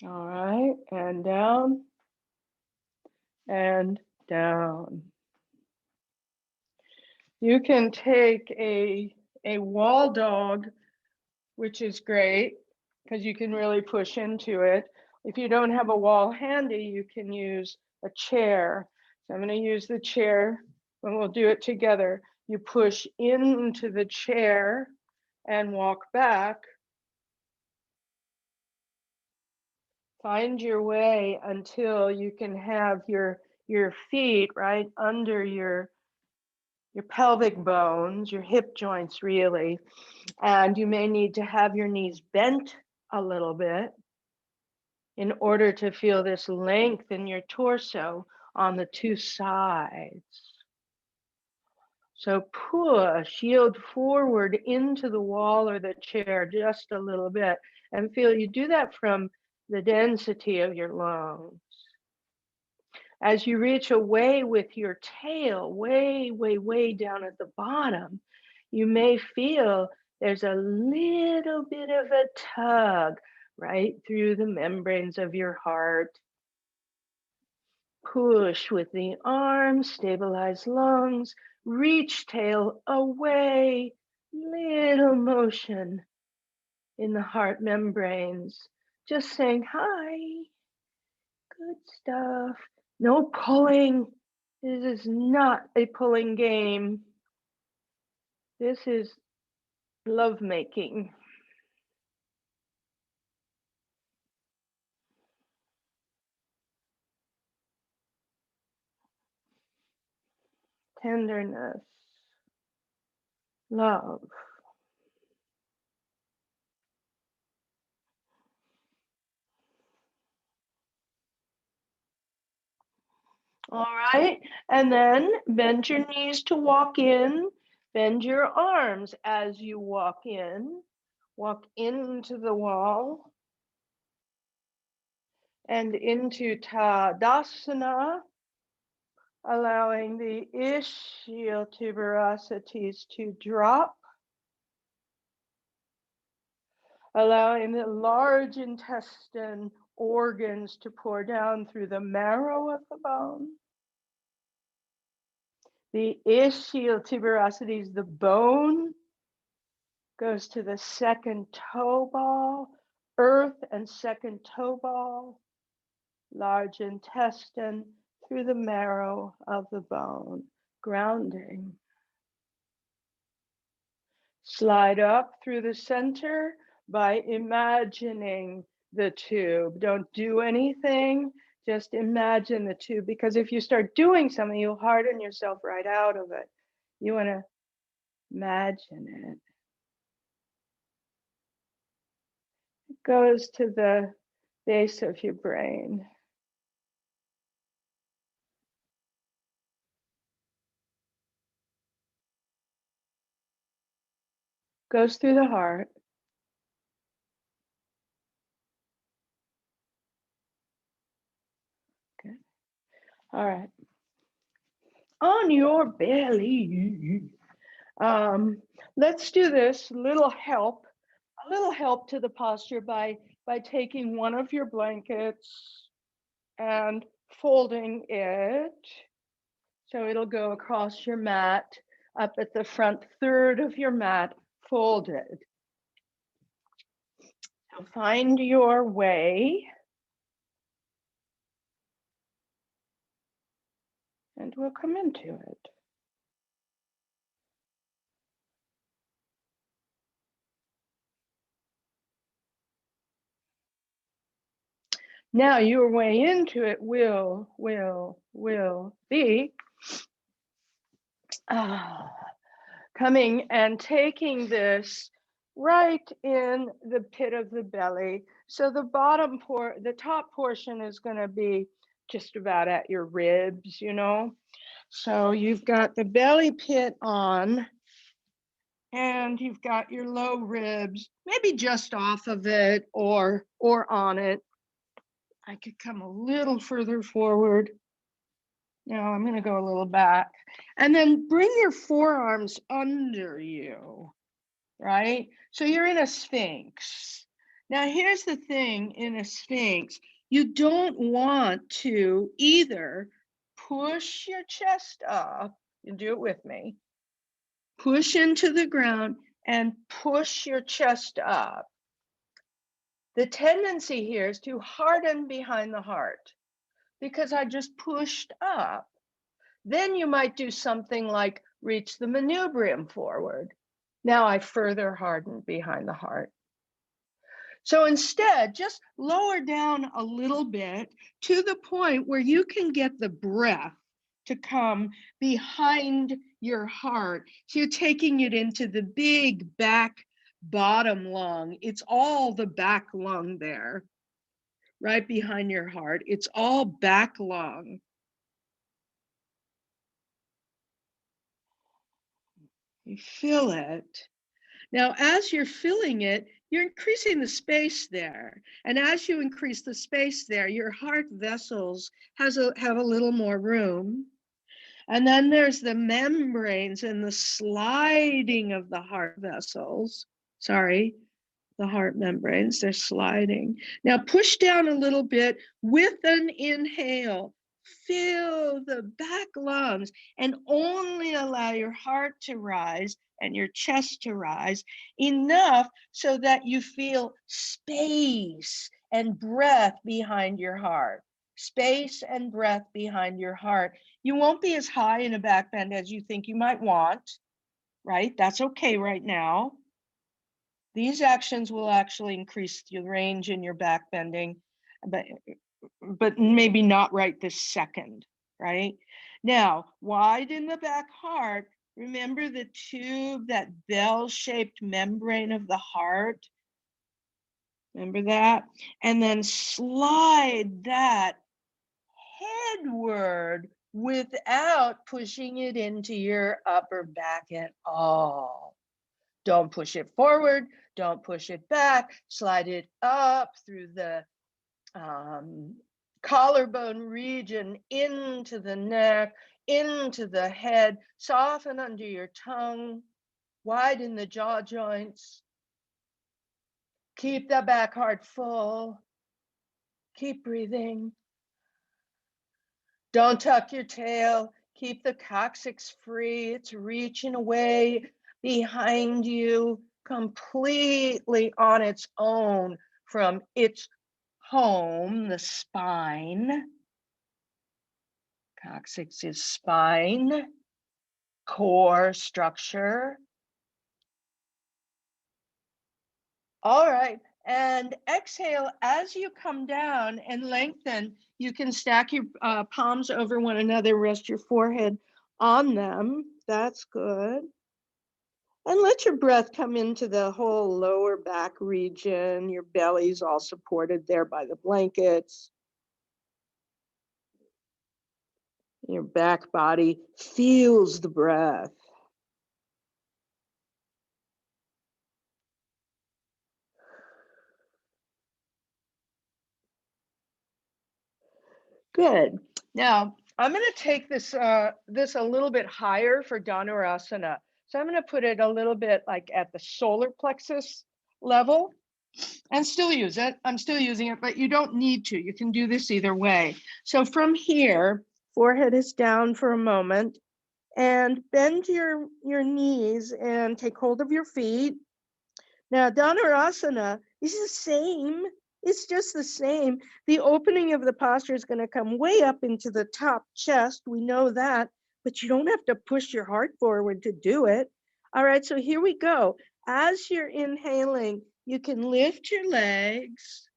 All right, and down and down. You can take a wall dog, which is great because you can really push into it. If you don't have a wall handy, you can use a chair. So I'm going to use the chair and we'll do it together. You push into the chair and walk back. Find your way until you can have your feet right under your pelvic bones, your hip joints really. And you may need to have your knees bent a little bit in order to feel this length in your torso on the two sides. So push, yield forward into the wall or the chair just a little bit and feel you do that from the density of your lungs. As you reach away with your tail way, way, way down at the bottom, you may feel there's a little bit of a tug right through the membranes of your heart. Push with the arms, stabilize lungs, reach tail away, little motion in the heart membranes. Just saying, hi, good stuff. No pulling. This is not a pulling game. This is lovemaking. Tenderness, love. All right, and then bend your knees to walk in, bend your arms as you walk into the wall and into Tadasana, allowing the ischial tuberosities to drop, allowing the large intestine organs to pour down through the marrow of the bone. The ischial tuberosities, the bone, goes to the second toe ball, earth and second toe ball, large intestine through the marrow of the bone, grounding. Slide up through the center by imagining the tube. Don't do anything, just imagine the tube, because if you start doing something, you'll harden yourself right out of it. You want to imagine it. It goes to the base of your brain. Goes through the heart. Okay. All right. On your belly. Let's do this a little help to the posture by taking one of your blankets and folding it. So it'll go across your mat, up at the front third of your mat, folded. So find your way. And we'll come into it. Now your way into it will be coming and taking this right in the pit of the belly. So the top portion is going to be just about at your ribs, you know. So you've got the belly pit on, and you've got your low ribs, maybe just off of it or on it. I could come a little further forward. Now I'm going to go a little back. And then bring your forearms under you, right? So you're in a Sphinx. Now here's the thing in a Sphinx. You don't want to either push your chest up, and do it with me, push into the ground and push your chest up. The tendency here is to harden behind the heart because I just pushed up. Then you might do something like reach the manubrium forward. Now I further hardened behind the heart. So instead, just lower down a little bit to the point where you can get the breath to come behind your heart. So you're taking it into the big back bottom lung. It's all the back lung there, right behind your heart. It's all back lung. You feel it. Now, as you're filling it, you're increasing the space there. And as you increase the space there, your heart vessels have a little more room. And then there's the membranes and the sliding of the heart vessels. Sorry, the heart membranes, they're sliding. Now push down a little bit with an inhale. Fill the back lungs and only allow your heart to rise and your chest to rise enough so that you feel space and breath behind your heart. Space and breath behind your heart. You won't be as high in a back bend as you think you might want, right? That's okay right now. These actions will actually increase your range in your back bending, but maybe not right this second, right? Now, widen the back heart. Remember the tube, that bell-shaped membrane of the heart? Remember that? And then slide that headward without pushing it into your upper back at all. Don't push it forward. Don't push it back. Slide it up through the collarbone region into the neck, into the head. Soften under your tongue. Widen the jaw joints. Keep the back heart full. Keep breathing. Don't tuck your tail. Keep the coccyx free. It's reaching away behind you, completely on its own from its home, the spine. Coccyx is spine, core structure. All right, and exhale as you come down and lengthen. You can stack your palms over one another, rest your forehead on them. That's good. And let your breath come into the whole lower back region. Your belly's all supported there by the blankets. Your back body feels the breath. Good. Now, I'm going to take this this a little bit higher for Dhanurasana. So I'm going to put it a little bit like at the solar plexus level and still use it. I'm still using it, but you don't need to. You can do this either way. So from here, forehead is down for a moment and bend your knees and take hold of your feet. Now, Dhanurasana is the same. It's just the same. The opening of the posture is going to come way up into the top chest. We know that, but you don't have to push your heart forward to do it. All right, so here we go. As you're inhaling, you can lift your legs,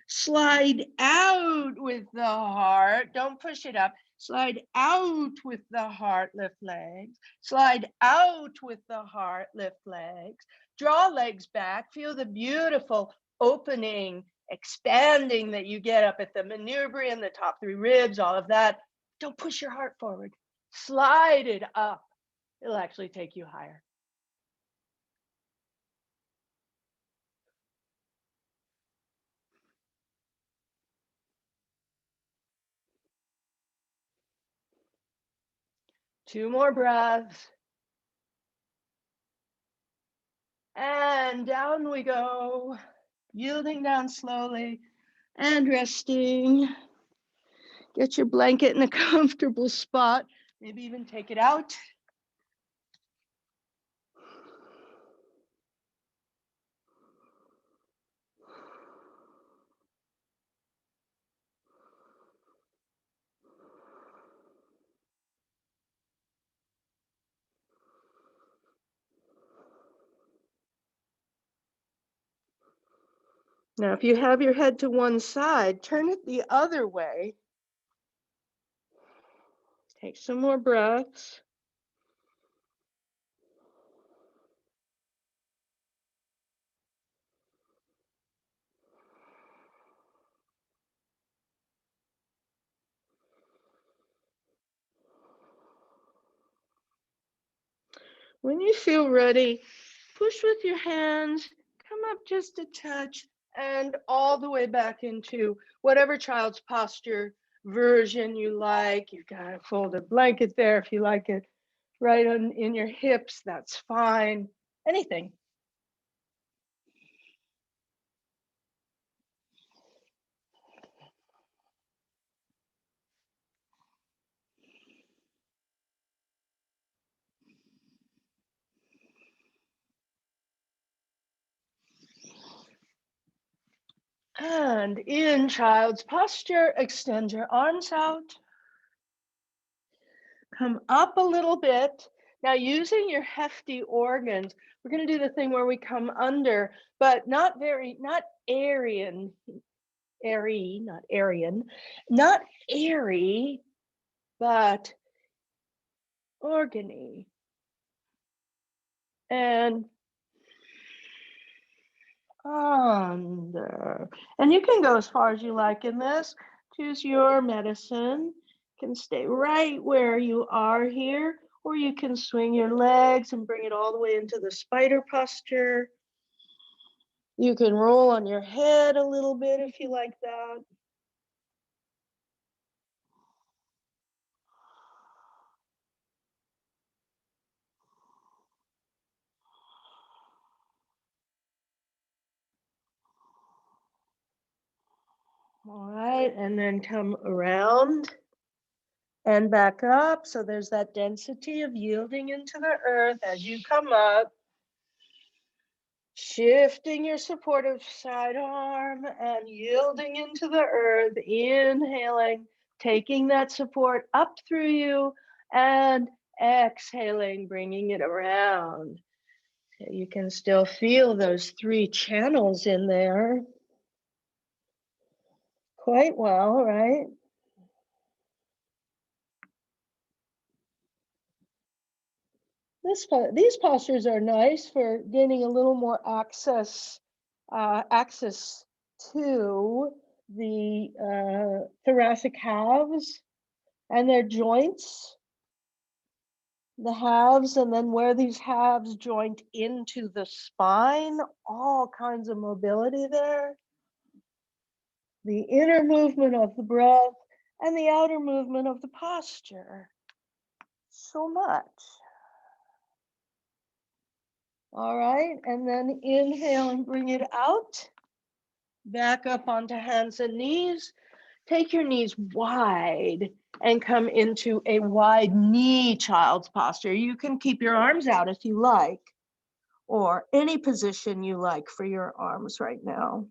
slide out with the heart. Don't push it up. Slide out with the heart, lift legs. Slide out with the heart, lift legs. Draw legs back. Feel the beautiful opening, expanding that you get up at the manubrium, the top three ribs, all of that. Don't push your heart forward. Slide it up. It'll actually take you higher. Two more breaths. And down we go, yielding down slowly and resting. Get your blanket in a comfortable spot, maybe even take it out. Now, if you have your head to one side, turn it the other way. Take some more breaths. When you feel ready, push with your hands, come up just a touch, and all the way back into whatever child's posture version you like. You've got a folded blanket there if you like it right in your hips, that's fine. Anything. And in child's posture, extend your arms out. Come up a little bit. Now, using your hefty organs, we're going to do the thing where we come under, but not Aryan, not airy, but organy. And under. And you can go as far as you like in this. Choose your medicine. You can stay right where you are here, or you can swing your legs and bring it all the way into the spider posture. You can roll on your head a little bit if you like that. All right, and then come around and back up. So there's that density of yielding into the earth as you come up. Shifting your supportive side arm and yielding into the earth, inhaling, taking that support up through you, and exhaling, bringing it around. So you can still feel those 3 channels in there quite well, right? These postures are nice for gaining a little more access to the thoracic halves and their joints, the halves, and then where these halves joint into the spine, all kinds of mobility there. The inner movement of the breath and the outer movement of the posture. So much. All right, and then inhale and bring it out. Back up onto hands and knees. Take your knees wide and come into a wide knee child's posture. You can keep your arms out if you like, or any position you like for your arms right now.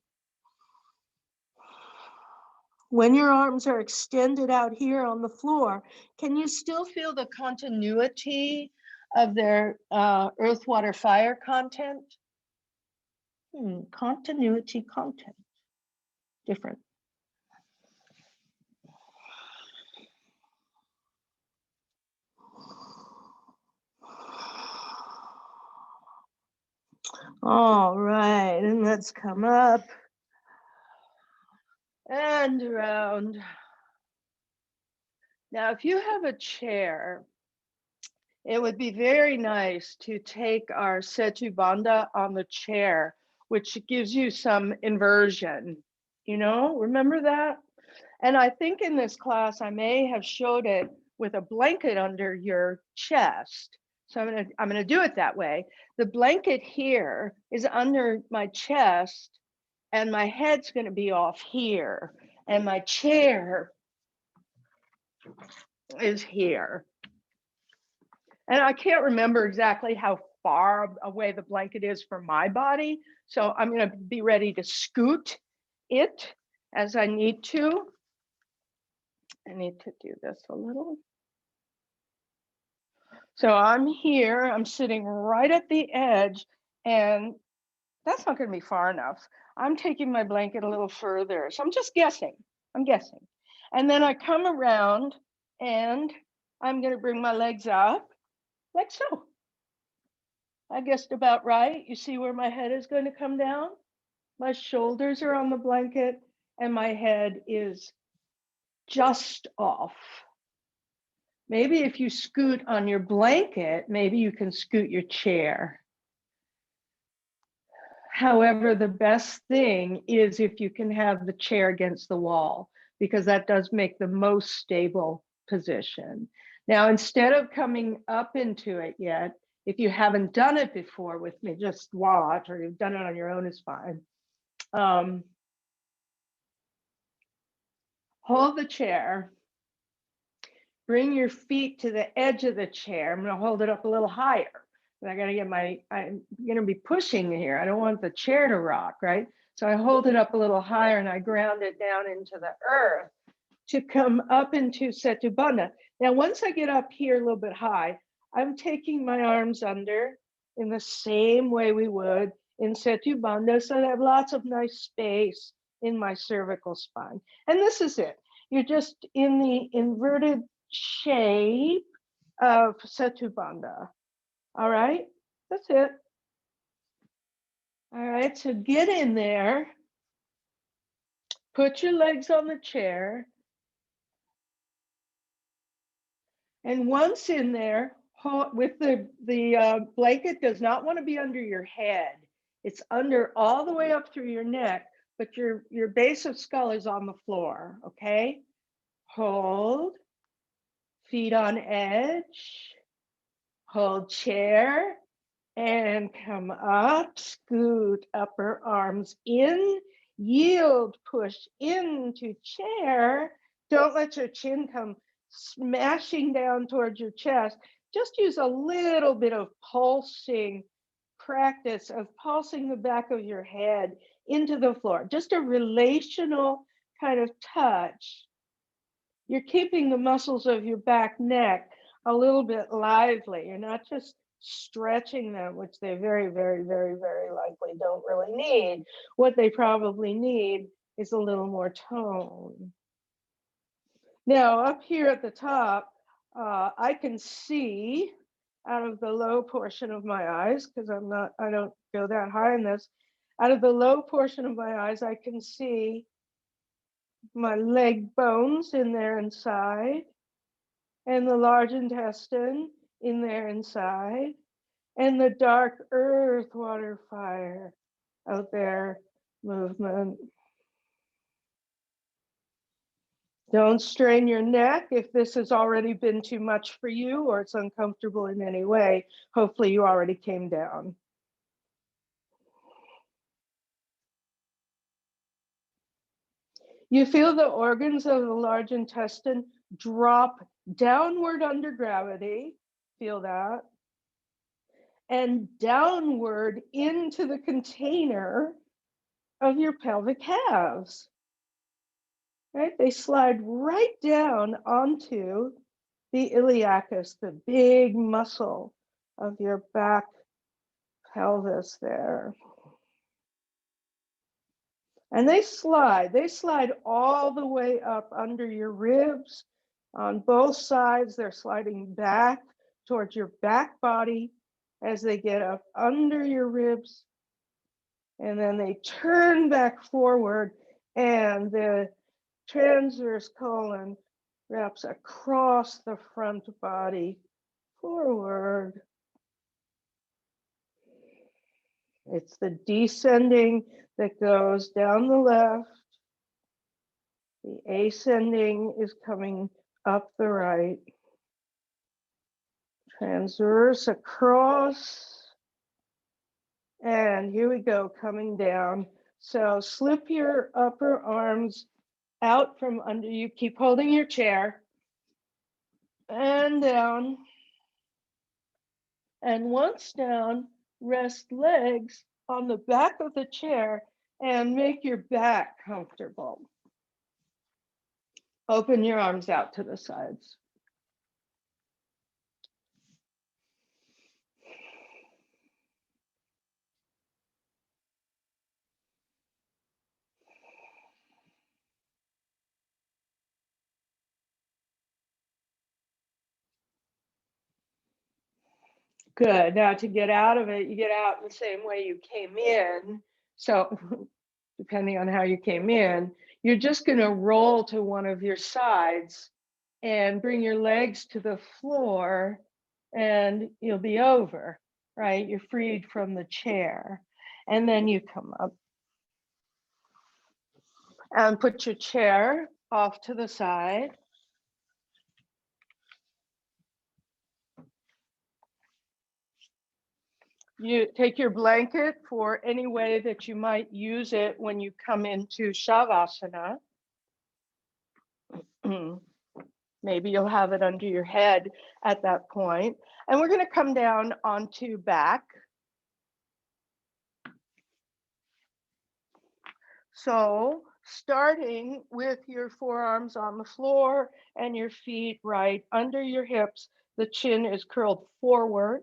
When your arms are extended out here on the floor, can you still feel the continuity of their earth, water, fire content? Continuity content. Different. All right, and let's come up and around. Now, if you have a chair, it would be very nice to take our Setu Bandha on the chair, which gives you some inversion, remember that? And I think in this class, I may have showed it with a blanket under your chest. So I'm gonna do it that way. The blanket here is under my chest and my head's gonna be off here and my chair is here. And I can't remember exactly how far away the blanket is from my body. So I'm gonna be ready to scoot it as I need to. I need to do this a little. So I'm here, I'm sitting right at the edge, and that's not gonna be far enough. I'm taking my blanket a little further. So I'm just guessing, I'm guessing. And then I come around and I'm gonna bring my legs up like so. I guessed about right. You see where my head is going to come down? My shoulders are on the blanket and my head is just off. Maybe if you scoot on your blanket, maybe you can scoot your chair. However, the best thing is if you can have the chair against the wall, because that does make the most stable position. Now, instead of coming up into it yet, if you haven't done it before with me, just watch, or you've done it on your own is fine. Hold the chair. Bring your feet to the edge of the chair. I'm gonna hold it up a little higher. And I'm gonna be pushing here. I don't want the chair to rock, right? So I hold it up a little higher and I ground it down into the earth to come up into Setu Bandha. Now, once I get up here a little bit high, I'm taking my arms under in the same way we would in Setu Bandha, so I have lots of nice space in my cervical spine. And this is it. You're just in the inverted shape of Setu Bandha. All right, that's it. All right, so get in there. Put your legs on the chair. And once in there, with the blanket does not want to be under your head. It's under all the way up through your neck, but your base of skull is on the floor, okay? Hold, feet on edge, hold chair, and come up, scoot upper arms in, yield, push into chair. Don't let your chin come smashing down towards your chest. Just use a little bit of pulsing practice of pulsing the back of your head into the floor, just a relational kind of touch. You're keeping the muscles of your back neck a little bit lively. You're not just stretching them, which they very, very, very, very likely don't really need. What they probably need is a little more tone. Now, up here at the top, I can see out of the low portion of my eyes, because I don't go that high in this. Out of the low portion of my eyes, I can see my leg bones in there inside, and the large intestine in there inside, and the dark earth water fire out there movement. Don't strain your neck if this has already been too much for you or it's uncomfortable in any way. Hopefully you already came down. You feel the organs of the large intestine drop downward under gravity. Feel that. And downward into the container of your pelvic halves. Right? They slide right down onto the iliacus, the big muscle of your back pelvis there. And they slide all the way up under your ribs. On both sides, they're sliding back towards your back body as they get up under your ribs. And then they turn back forward, and the transverse colon wraps across the front body forward. It's the descending that goes down the left. The ascending is coming up the right. Transverse across. And here we go, coming down. So slip your upper arms out from under you. Keep holding your chair. And down. And once down, rest legs on the back of the chair and make your back comfortable. Open your arms out to the sides. Good. Now to get out of it, you get out the same way you came in. So depending on how you came in, you're just going to roll to one of your sides and bring your legs to the floor, and you'll be over, right? You're freed from the chair. And then you come up and put your chair off to the side. You take your blanket for any way that you might use it when you come into Shavasana. Maybe you'll have it under your head at that point. And we're going to come down onto back. So starting with your forearms on the floor and your feet right under your hips, the chin is curled forward.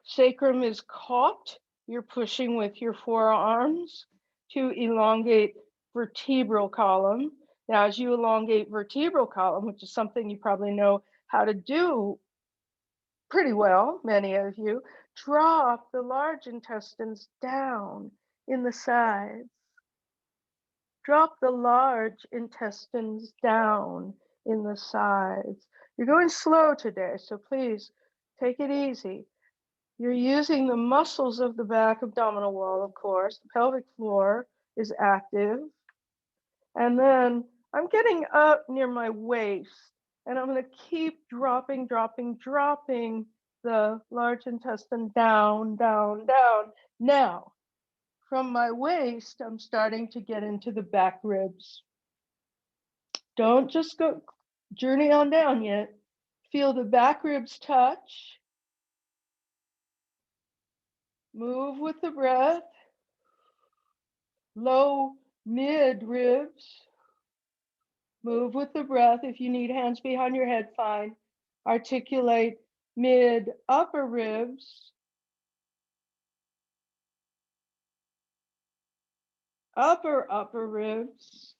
Sacrum is caught. You're pushing with your forearms to elongate vertebral column. Now, as you elongate vertebral column, which is something you probably know how to do pretty well, many of you, drop the large intestines down in the sides. Drop the large intestines down in the sides. You're going slow today, so please take it easy. You're using the muscles of the back abdominal wall, of course. The pelvic floor is active. And then I'm getting up near my waist, and I'm going to keep dropping the large intestine down, down, down. Now, from my waist, I'm starting to get into the back ribs. Don't just go journey on down yet. Feel the back ribs touch. Move with the breath. Low, mid ribs. Move with the breath. If you need hands behind your head, fine. Articulate mid, upper ribs. Upper ribs.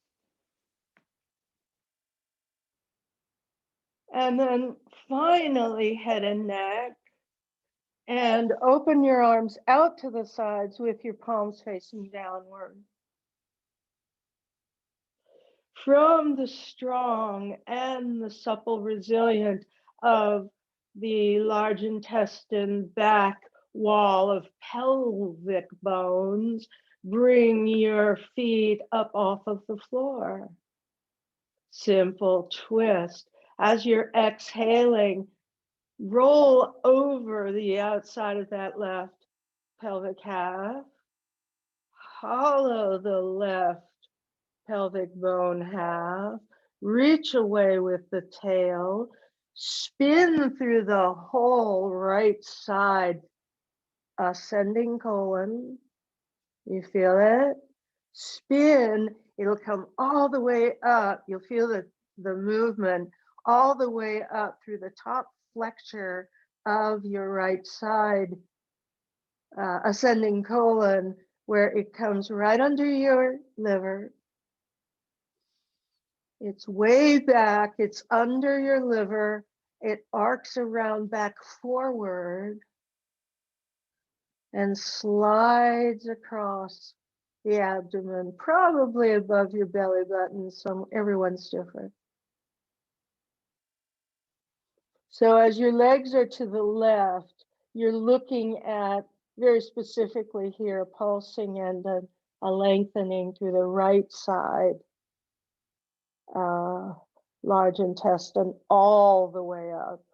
And then finally head and neck. And open your arms out to the sides with your palms facing downward. From the strong and the supple resilient of the large intestine back wall of pelvic bones, bring your feet up off of the floor. Simple twist. As you're exhaling, roll over the outside of that left pelvic half. Hollow the left pelvic bone half. Reach away with the tail. Spin through the whole right side ascending colon. You feel it? Spin. It'll come all the way up. You'll feel the movement all the way up through the top flexure of your right side ascending colon, where it comes right under your liver. It's way back, it's under your liver. It arcs around back forward and slides across the abdomen, probably above your belly button. Everyone's different. So as your legs are to the left, you're looking at, very specifically here, a pulsing and a lengthening through the right side. Large intestine all the way up,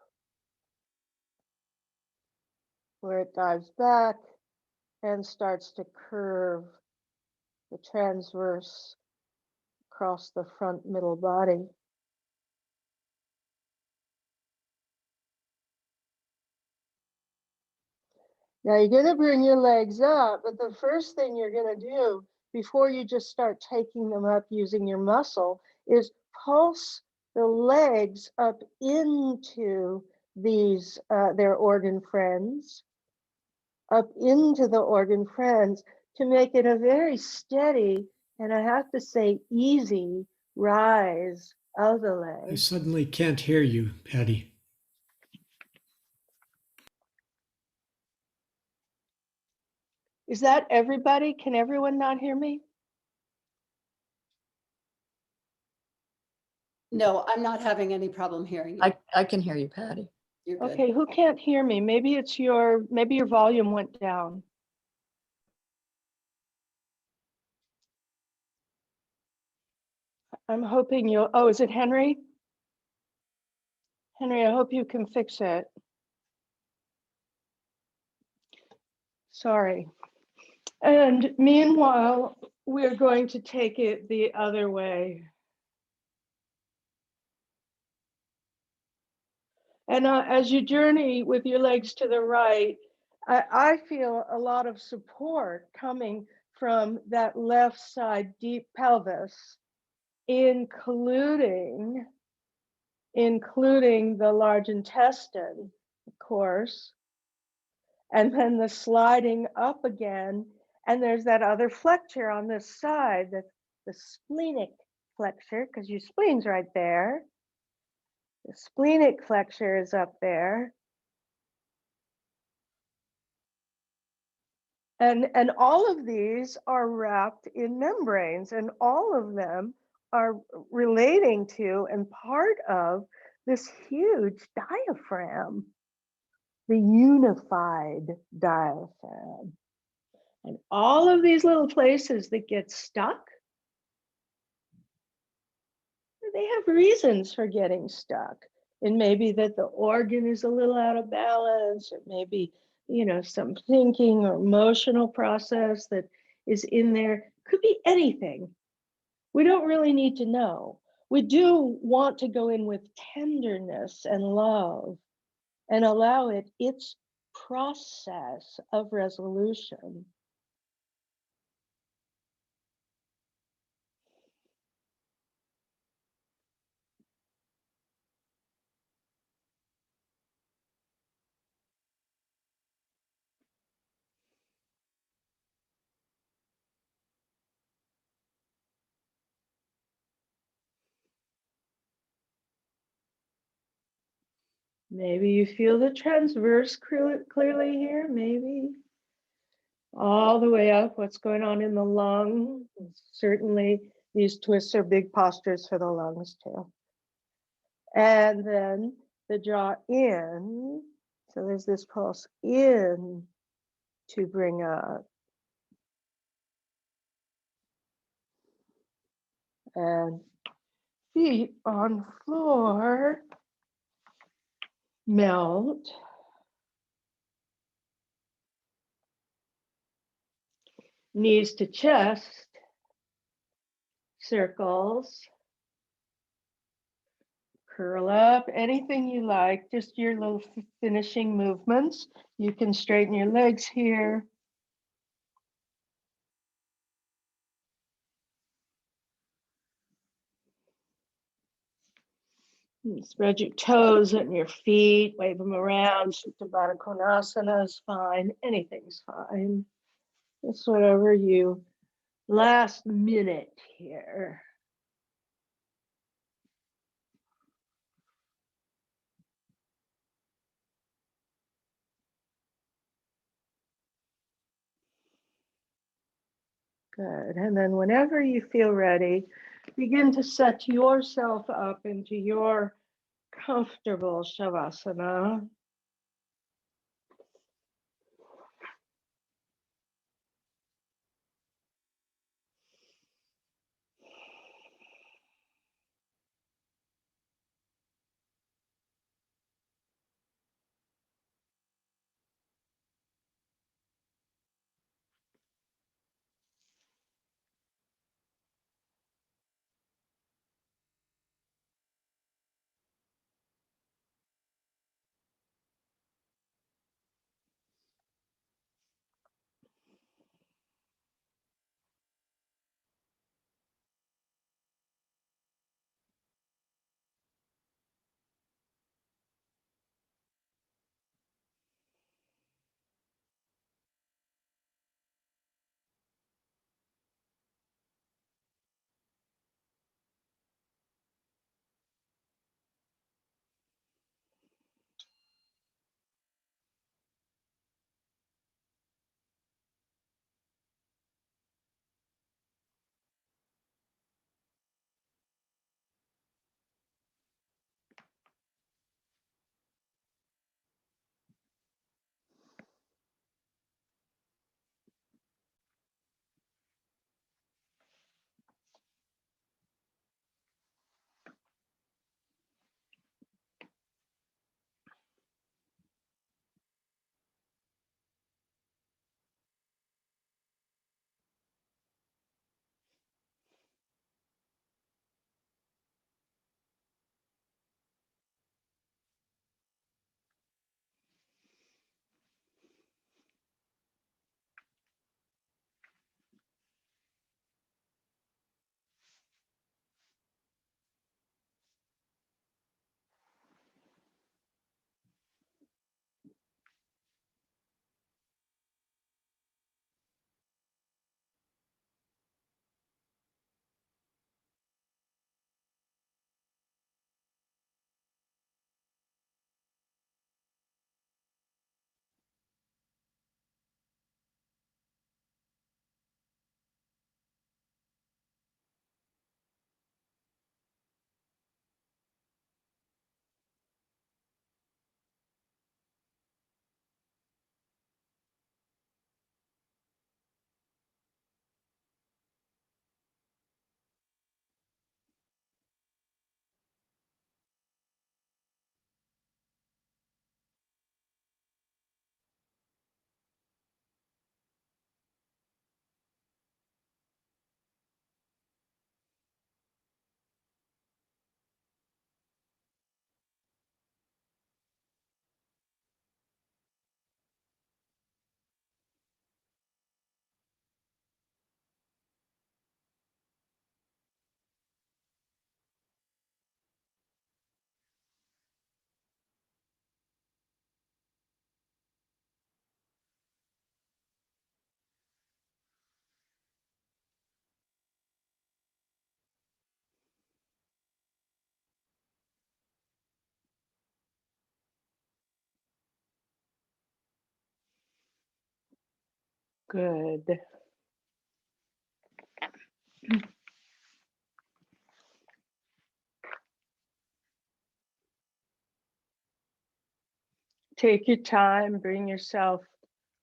where it dives back and starts to curve the transverse across the front middle body. Now you're going to bring your legs up, but the first thing you're going to do before you just start taking them up using your muscle is pulse the legs up into these, their organ friends, up into the organ friends to make it a very steady, and I have to say easy, rise of the legs. I suddenly can't hear you, Patty. Is that everybody? Can everyone not hear me? No, I'm not having any problem hearing you. I can hear you, Patty. You're good. Okay, who can't hear me? Maybe your volume went down. I'm hoping oh, is it Henry? Henry, I hope you can fix it. Sorry. And meanwhile, we're going to take it the other way. And as you journey with your legs to the right, I feel a lot of support coming from that left side deep pelvis, including the large intestine, of course, and then the sliding up again. And there's that other flexure on this side, the splenic flexure, because your spleen's right there. The splenic flexure is up there. And all of these are wrapped in membranes, and all of them are relating to and part of this huge diaphragm, the unified diaphragm. And all of these little places that get stuck, they have reasons for getting stuck. It may be that the organ is a little out of balance, or maybe, some thinking or emotional process that is in there. Could be anything. We don't really need to know. We do want to go in with tenderness and love and allow it its process of resolution. Maybe you feel the transverse clearly here, maybe all the way up, what's going on in the lung. Certainly these twists are big postures for the lungs too. And then the jaw in, so there's this pulse in to bring up. And feet on floor, melt. Knees to chest, circles. Curl up, anything you like, just your little finishing movements. You can straighten your legs here. Spread your toes and your feet, wave them around. Supta Baddha Konasana is fine. Anything's fine. Just whatever you last minute here. Good. And then whenever you feel ready, begin to set yourself up into your comfortable Shavasana. Good. Take your time, bring yourself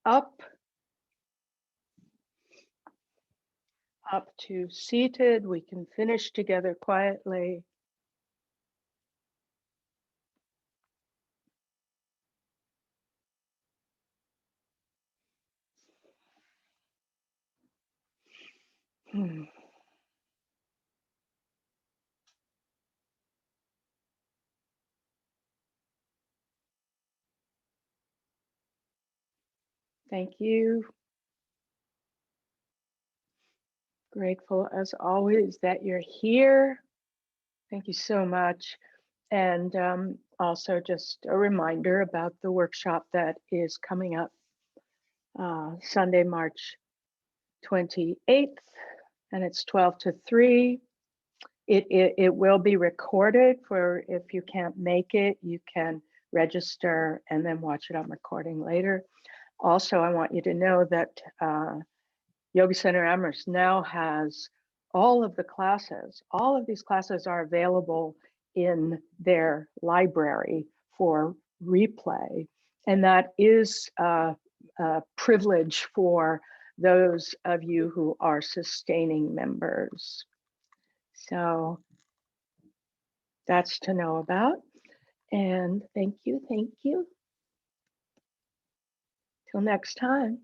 up to seated. We can finish together quietly. Thank you. Grateful as always that you're here. Thank you so much. And also just a reminder about the workshop that is coming up Sunday, March 28th, and it's 12 to 3. It will be recorded for if you can't make it, you can register and then watch it on recording later. Also, I want you to know that Yoga Center Amherst now has all of the classes. All of these classes are available in their library for replay. And that is a privilege for those of you who are sustaining members. So that's to know about. And thank you, thank you. Till next time.